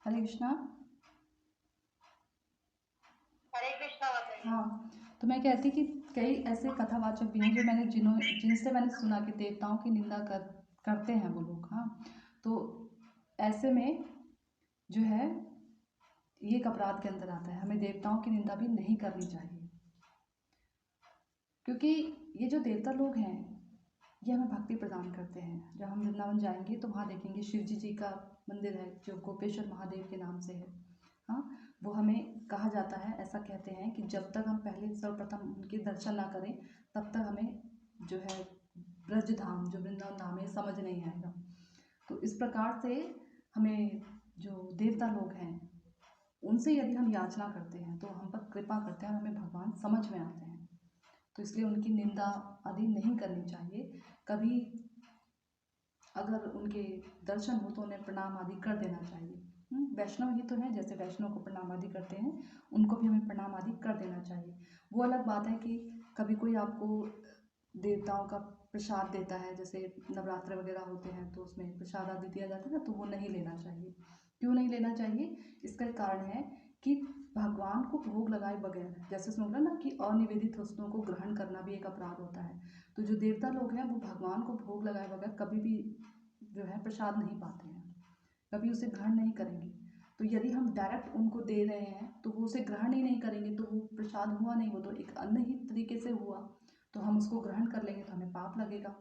हरे कृष्णा। हरे कृष्णा माता जी। हाँ, तो मैं कहती कि कई ऐसे कथावाचक भी हैं जो जिनसे मैंने सुना कि देवताओं की निंदा करते हैं वो लोग। हाँ, तो ऐसे में जो है ये एक अपराध के अंदर आता है। हमें देवताओं की निंदा भी नहीं करनी चाहिए, क्योंकि ये जो देवता लोग हैं ये हमें भक्ति प्रदान करते हैं। जब हम वृंदावन जाएंगे तो वहाँ देखेंगे शिवजी जी का मंदिर है जो गोपेश्वर महादेव के नाम से है। हाँ, वो हमें कहा जाता है, ऐसा कहते हैं कि जब तक हम पहले सर्वप्रथम उनके दर्शन ना करें तब तक हमें जो है ब्रज धाम, जो वृंदावन धाम है, समझ नहीं आएगा। तो इस प्रकार से हमें जो देवता लोग हैं उनसे यदि हम याचना करते हैं तो हम पर कृपा करते हैं और हमें भगवान समझ में आते हैं। तो इसलिए उनकी निंदा आदि नहीं करनी चाहिए। कभी अगर उनके दर्शन हो तो उन्हें प्रणाम आदि कर देना चाहिए। वैष्णव ही तो हैं, जैसे वैष्णव को प्रणाम आदि करते हैं उनको भी हमें प्रणाम आदि कर देना चाहिए। वो अलग बात है कि कभी कोई आपको देवताओं का प्रसाद देता है, जैसे नवरात्र वगैरह होते हैं तो उसमें प्रसाद आदि दिया जाता है ना, तो वो नहीं लेना चाहिए। क्यों नहीं लेना चाहिए? इसका कारण है कि भगवान को भोग लगाए बगैर, जैसे उसमें बोला ना कि अनिवेदित वस्तुओं को ग्रहण करना भी एक अपराध होता है। तो जो देवता लोग हैं वो भगवान को भोग लगाए बगैर कभी भी जो है प्रसाद नहीं पाते हैं, कभी उसे ग्रहण नहीं करेंगे। तो यदि हम डायरेक्ट उनको दे रहे हैं तो वो उसे ग्रहण ही नहीं करेंगे, तो वो प्रसाद हुआ नहीं, वो तो एक अन्न ही तरीके से हुआ। तो हम उसको ग्रहण कर लेंगे तो हमें पाप लगेगा।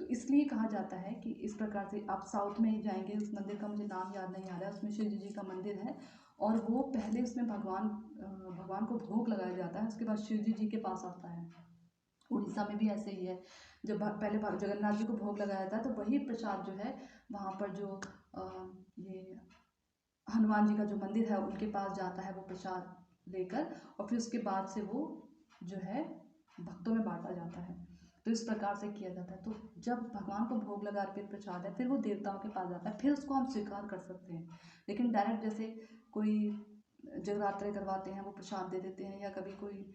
तो इसलिए कहा जाता है कि इस प्रकार से आप साउथ में ही जाएंगे, उस मंदिर का मुझे नाम याद नहीं आ रहा है, उसमें शिव जी का मंदिर है और वो पहले उसमें भगवान को भोग लगाया जाता है, उसके बाद शिव जी के पास आता है। उड़ीसा में भी ऐसे ही है, जब पहले जगन्नाथ जी को भोग लगाया जाता है तो वही प्रसाद जो है वहाँ पर जो ये हनुमान जी का जो मंदिर है उनके पास जाता है वो प्रसाद लेकर, और फिर उसके बाद से वो जो है भक्तों में बांटा जाता है। तो इस प्रकार से किया जाता है। तो जब भगवान को भोग लगा अर्पित प्रसाद है फिर वो देवताओं के पास जाता है, फिर उसको हम स्वीकार कर सकते हैं। लेकिन डायरेक्ट जैसे कोई जगरात्रे करवाते हैं वो प्रसाद दे देते हैं, या कभी कोई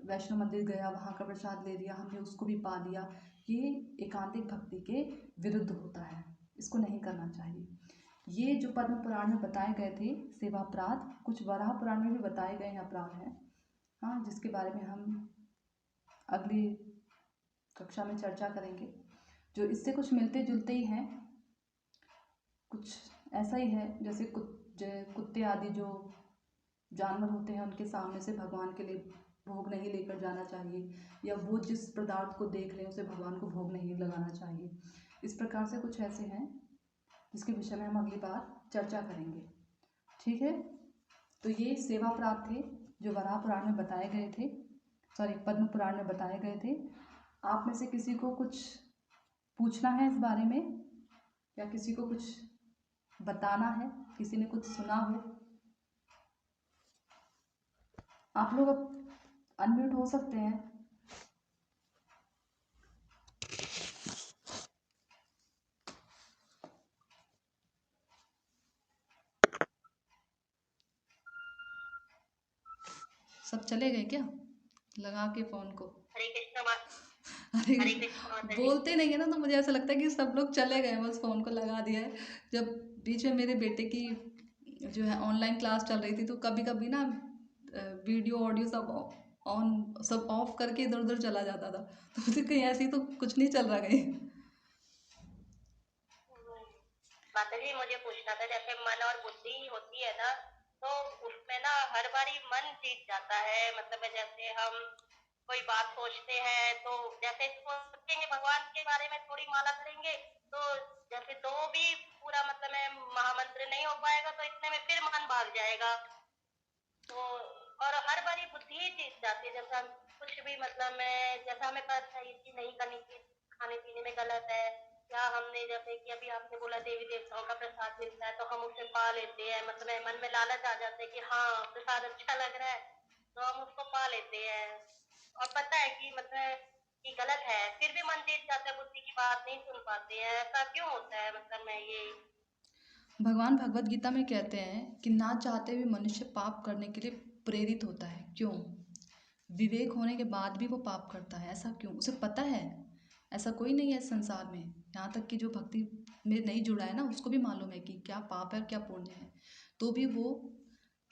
वैष्णो मंदिर गया वहाँ का प्रसाद ले लिया, हमने उसको भी पा लिया, ये एकांतिक भक्ति के विरुद्ध होता है, इसको नहीं करना चाहिए। ये जो पद्म पुराण में बताए गए थे सेवापराध, कुछ वराह पुराण में भी बताए गए हैं अपराध हैं। हाँ, जिसके बारे में हम अगली कक्षा में चर्चा करेंगे। जो इससे कुछ मिलते जुलते ही हैं, कुछ ऐसा ही है जैसे कुत्ते आदि जो जानवर होते हैं उनके सामने से भगवान के लिए भोग नहीं लेकर जाना चाहिए, या वो जिस पदार्थ को देख रहे हैं उसे भगवान को भोग नहीं लगाना चाहिए। इस प्रकार से कुछ ऐसे हैं जिसके विषय में हम अगली बार चर्चा करेंगे। ठीक है, तो ये सेवा अपराध थे जो वराह पुराण में बताए गए थे, सॉरी पद्म पुराण में बताए गए थे। आप में से किसी को कुछ पूछना है इस बारे में, या किसी को कुछ बताना है, किसी ने कुछ सुना हो? आप लोग अब अनम्यूट हो सकते हैं। सब चले गए क्या लगा के फ़ोन को? हरे कृष्णा अरे हरे कृष्णा माता जी। बोलते नहीं है ना, तो मुझे ऐसा लगता है कि सब लोग चले गए, बस फ़ोन को लगा दिया है। जब बीच में मेरे बेटे की जो है ऑनलाइन क्लास चल रही थी, तो कभी कभी ना वीडियो ऑडियो सब ऑन, सब ऑफ करके इधर उधर चला जाता था। तो मुझे कहीं ऐसे ही तो कुछ नहीं चल रहा कहीं। माता जी मुझे पूछना था, जैसे मन और बुद्धि होती है ना, तो उसमें ना हर बारी मन जीत जाता है। मतलब जैसे हम कोई बात सोचते हैं तो जैसे सोचेंगे भगवान के बारे में, थोड़ी माला करेंगे तो जैसे दो भी पूरा मतलब है महामंत्र नहीं हो पाएगा, तो इतने में फिर मन भाग जाएगा। तो और हर बारी बुद्धि ही जीत जाती है। जैसे हम कुछ भी मतलब में, जैसे हमें पता है ये चीज नहीं करनी चाहिए, खाने पीने में गलत है, या हमने जैसे कि अभी आपने बोला देवी देवताओं का प्रसाद मिलता है तो हम उसे पा लेते हैं। मतलब है मन में लालच आ जाता है कि हाँ प्रसाद अच्छा लग रहा है, तो हम उसको पा लेते हैं। और पता है कि मतलब कि गलत है, फिर भी मन जीत जाता है, बुद्धि की बात नहीं सुन पाते हैं। ऐसा क्यों होता है? मतलब मैं ये भगवान भगवत गीता में कहते हैं कि ना चाहते हुए मनुष्य पाप करने के लिए प्रेरित होता है। क्यों? विवेक होने के बाद भी वो पाप करता है। ऐसा क्यों? उसे पता है ऐसा कोई नहीं है इस संसार में, यहाँ तक कि जो भक्ति में नहीं जुड़ा है ना, उसको भी मालूम है कि क्या पाप है और क्या पुण्य है, तो भी वो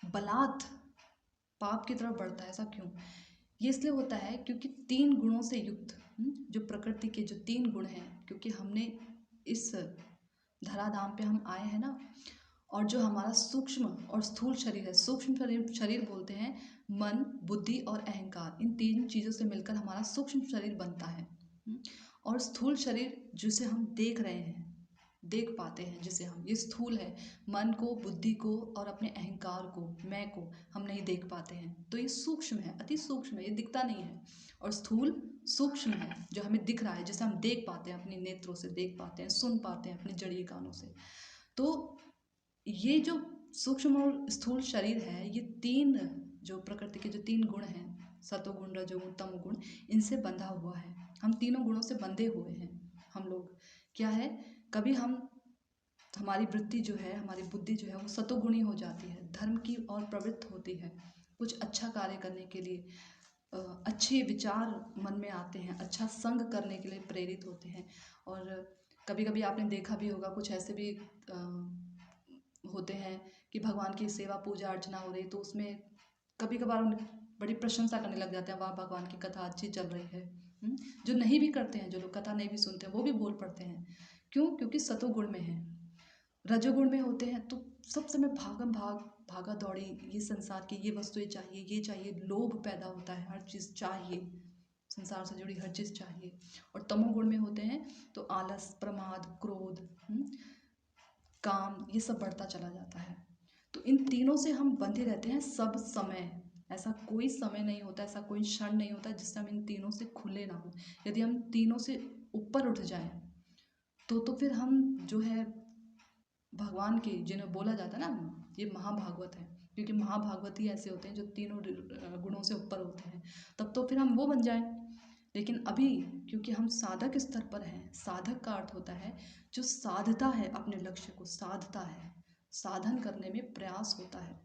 बलात् पाप की तरफ बढ़ता है। ऐसा क्यों? ये इसलिए होता है क्योंकि 3 गुणों से युक्त, जो प्रकृति के जो 3 गुण हैं, क्योंकि हमने इस धराधाम पे हम आए हैं ना, और जो हमारा सूक्ष्म और स्थूल शरीर है, सूक्ष्म शरीर बोलते हैं मन, बुद्धि और अहंकार, इन 3 चीज़ों से मिलकर हमारा सूक्ष्म शरीर बनता है। और स्थूल शरीर जिसे हम देख रहे हैं, देख पाते हैं, जिसे हम, ये स्थूल है। मन को, बुद्धि को और अपने अहंकार को, मैं को हम नहीं देख पाते हैं, तो ये सूक्ष्म है, अति सूक्ष्म है, ये दिखता नहीं है। और स्थूल सूक्ष्म है, जो हमें दिख रहा है, जिसे हम देख पाते हैं, अपने नेत्रों से देख पाते हैं, सुन पाते हैं अपने जड़ीय कानों से। तो ये जो सूक्ष्म और स्थूल शरीर है, ये 3 जो प्रकृति के जो 3 गुण हैं, सतोगुण, रजोगुण, तमोगुण, इनसे बंधा हुआ है। हम तीनों गुणों से बंधे हुए हैं हम लोग। क्या है, कभी हमारी वृत्ति जो है, हमारी बुद्धि जो है, वो सतोगुणी हो जाती है, धर्म की और प्रवृत्त होती है, कुछ अच्छा कार्य करने के लिए अच्छे विचार मन में आते हैं, अच्छा संग करने के लिए प्रेरित होते हैं। और कभी कभी आपने देखा भी होगा, कुछ ऐसे भी होते हैं कि भगवान की सेवा पूजा अर्चना हो रही, तो उसमें कभी कभार बड़ी प्रशंसा करने लग जाते हैं, वाह भगवान की कथा अच्छी चल रही है। जो नहीं भी करते हैं, जो लोग कथा नहीं भी सुनते हैं, वो भी बोल पड़ते हैं। क्यों? क्योंकि सतोगुण में है। रजोगुण में होते हैं तो सब समय भागम भाग, भागा दौड़ी, ये संसार की ये वस्तुएं चाहिए, ये चाहिए, लोभ पैदा होता है, हर चीज़ चाहिए, संसार से जुड़ी हर चीज़ चाहिए। और तमोगुण में होते हैं तो आलस, प्रमाद, क्रोध, काम, ये सब बढ़ता चला जाता है। तो इन तीनों से हम बंधे रहते हैं सब समय। ऐसा कोई समय नहीं होता, ऐसा कोई क्षण नहीं होता जिससे हम इन तीनों से खुले ना हो। यदि हम तीनों से ऊपर उठ जाएं तो फिर हम जो है भगवान के, जिन्हें बोला जाता है ना, ये महाभागवत है, क्योंकि महाभागवत ही ऐसे होते हैं जो तीनों गुणों से ऊपर होते हैं, तब तो फिर हम वो बन जाएं। लेकिन अभी क्योंकि हम साधक स्तर पर हैं, साधक का अर्थ होता है जो साधता है, अपने लक्ष्य को साधता है, साधन करने में प्रयास होता है।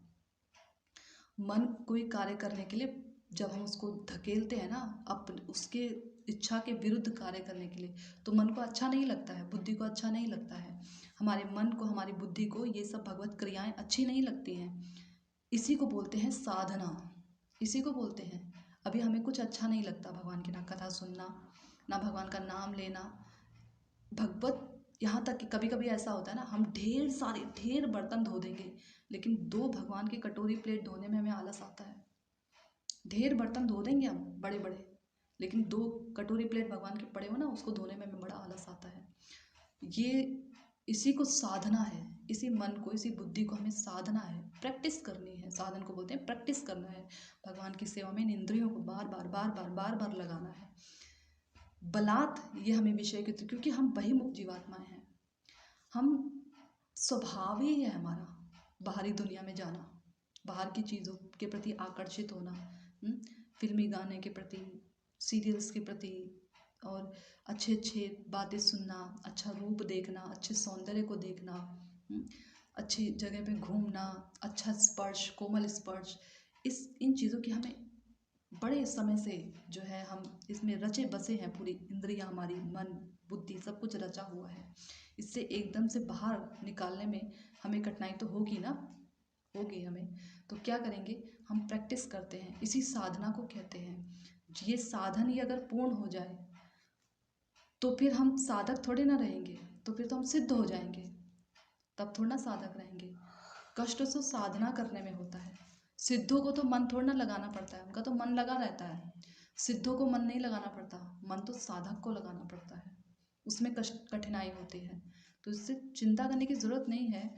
मन कोई कार्य करने के लिए जब हम उसको धकेलते हैं ना, अपने उसके इच्छा के विरुद्ध कार्य करने के लिए, तो मन को अच्छा नहीं लगता है, बुद्धि को अच्छा नहीं लगता है, हमारे मन को, हमारी बुद्धि को ये सब भगवत क्रियाएं अच्छी नहीं लगती हैं। इसी को बोलते हैं साधना, इसी को बोलते हैं। अभी हमें कुछ अच्छा नहीं लगता, भगवान की ना कथा सुनना, ना भगवान का नाम लेना, भगवत, यहाँ तक कि कभी कभी ऐसा होता है ना, हम ढेर बर्तन धो देंगे, लेकिन 2 भगवान की कटोरी प्लेट धोने में हमें आलस आता है। ढेर बर्तन धो देंगे हम बड़े बड़े, लेकिन 2 कटोरी प्लेट भगवान के पड़े हो ना, उसको धोने में हमें बड़ा आलस आता है। ये इसी को साधना है, इसी मन को, इसी बुद्धि को हमें साधना है, प्रैक्टिस करनी है। साधन को बोलते हैं प्रैक्टिस करना है, भगवान की सेवा में इन इंद्रियों को बार बार बार बार बार बार लगाना है। बलात् ये हमें विषय के, क्योंकि हम बहिर्मुख जीवात्माएं हैं, हम स्वभाव ही है हमारा बाहरी दुनिया में जाना, बाहर की चीज़ों के प्रति आकर्षित होना, फिल्मी गाने के प्रति, सीरियल्स के प्रति, और अच्छे अच्छे बातें सुनना, अच्छा रूप देखना, अच्छे सौंदर्य को देखना, अच्छी जगह पे घूमना, अच्छा स्पर्श, कोमल स्पर्श, इन चीज़ों की हमें बड़े समय से जो है हम इसमें रचे बसे हैं, पूरी इंद्रियां हमारी, मन बुद्धि सब कुछ रचा हुआ है। इससे एकदम से बाहर निकालने में हमें कठिनाई तो होगी ना, होगी हमें। तो क्या करेंगे, हम प्रैक्टिस करते हैं, इसी साधना को कहते हैं। ये साधन ही अगर पूर्ण हो जाए तो फिर हम साधक थोड़े ना रहेंगे, तो फिर तो हम सिद्ध हो जाएंगे, तब थोड़ा ना साधक रहेंगे। कष्ट तो साधना करने में होता है। सिद्धों को तो मन थोड़ा ना लगाना पड़ता है, उनका तो मन लगा रहता है। सिद्धों को मन नहीं लगाना पड़ता, मन तो साधक को लगाना पड़ता है, उसमें कष्ट कठिनाई होती है। तो इससे चिंता करने की ज़रूरत नहीं है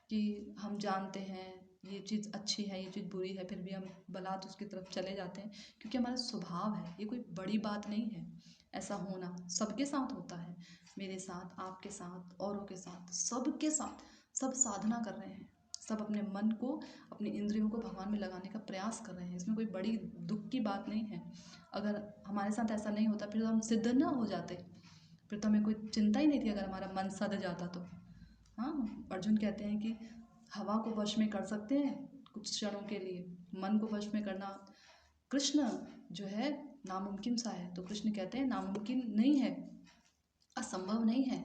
कि हम जानते हैं ये चीज़ अच्छी है, ये चीज़ बुरी है, फिर भी हम बलात् उसकी तरफ चले जाते हैं, क्योंकि हमारा स्वभाव है। ये कोई बड़ी बात नहीं है, ऐसा होना सबके साथ होता है, मेरे साथ, आपके साथ, औरों के साथ, सबके साथ। सब साधना कर रहे हैं, सब अपने मन को, अपनी इंद्रियों को भगवान में लगाने का प्रयास कर रहे हैं। इसमें कोई बड़ी दुख की बात नहीं है। अगर हमारे साथ ऐसा नहीं होता फिर तो हम सिद्ध ना हो जाते, फिर तो हमें कोई चिंता ही नहीं थी अगर हमारा मन सध जाता तो। हाँ, अर्जुन कहते हैं कि हवा को वश में कर सकते हैं कुछ क्षणों के लिए, मन को वश में करना कृष्ण जो है नामुमकिन सा है। तो कृष्ण कहते हैं नामुमकिन नहीं है, असंभव नहीं है,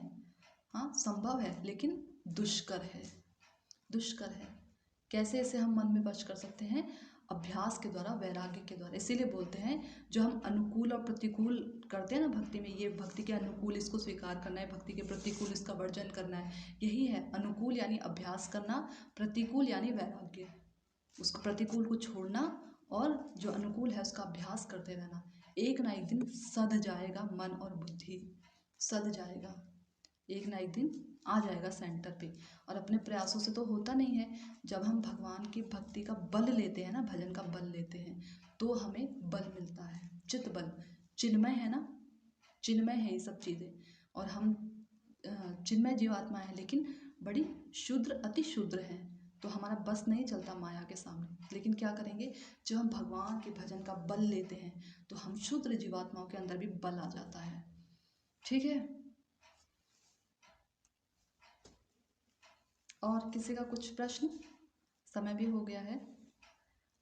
हाँ संभव है, लेकिन दुष्कर है, दुष्कर है। कैसे इसे हम मन में वश कर सकते हैं? अभ्यास के द्वारा, वैराग्य के द्वारा। इसीलिए बोलते हैं जो हम अनुकूल और प्रतिकूल करते हैं ना भक्ति में, ये भक्ति के अनुकूल इसको स्वीकार करना है, भक्ति के प्रतिकूल इसका वर्जन करना है, यही है। अनुकूल यानी अभ्यास करना, प्रतिकूल यानी वैराग्य, उसको प्रतिकूल को छोड़ना और जो अनुकूल है उसका अभ्यास करते रहना। एक ना एक दिन सध जाएगा मन और बुद्धि, सध जाएगा, एक ना एक दिन आ जाएगा सेंटर पे। और अपने प्रयासों से तो होता नहीं है। जब हम भगवान की भक्ति का बल लेते हैं ना, भजन का बल लेते हैं, तो हमें बल मिलता है, चित्त बल। चिन्मय है ना, चिन्मय है ये सब चीज़ें, और हम चिन्मय जीवात्मा है, लेकिन बड़ी शुद्र, अति शुद्र हैं। तो हमारा बस नहीं चलता माया के सामने। लेकिन क्या करेंगे, जब हम भगवान के भजन का बल लेते हैं तो हम शुद्र जीवात्माओं के अंदर भी बल आ जाता है। ठीक है, और किसी का कुछ प्रश्न? समय भी हो गया है।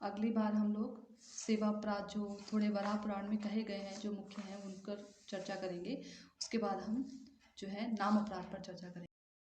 अगली बार हम लोग सेवा अपराध जो थोड़े वराह पुराण में कहे गए हैं, जो मुख्य हैं, उन पर चर्चा करेंगे। उसके बाद हम जो है नाम अपराध पर चर्चा करेंगे।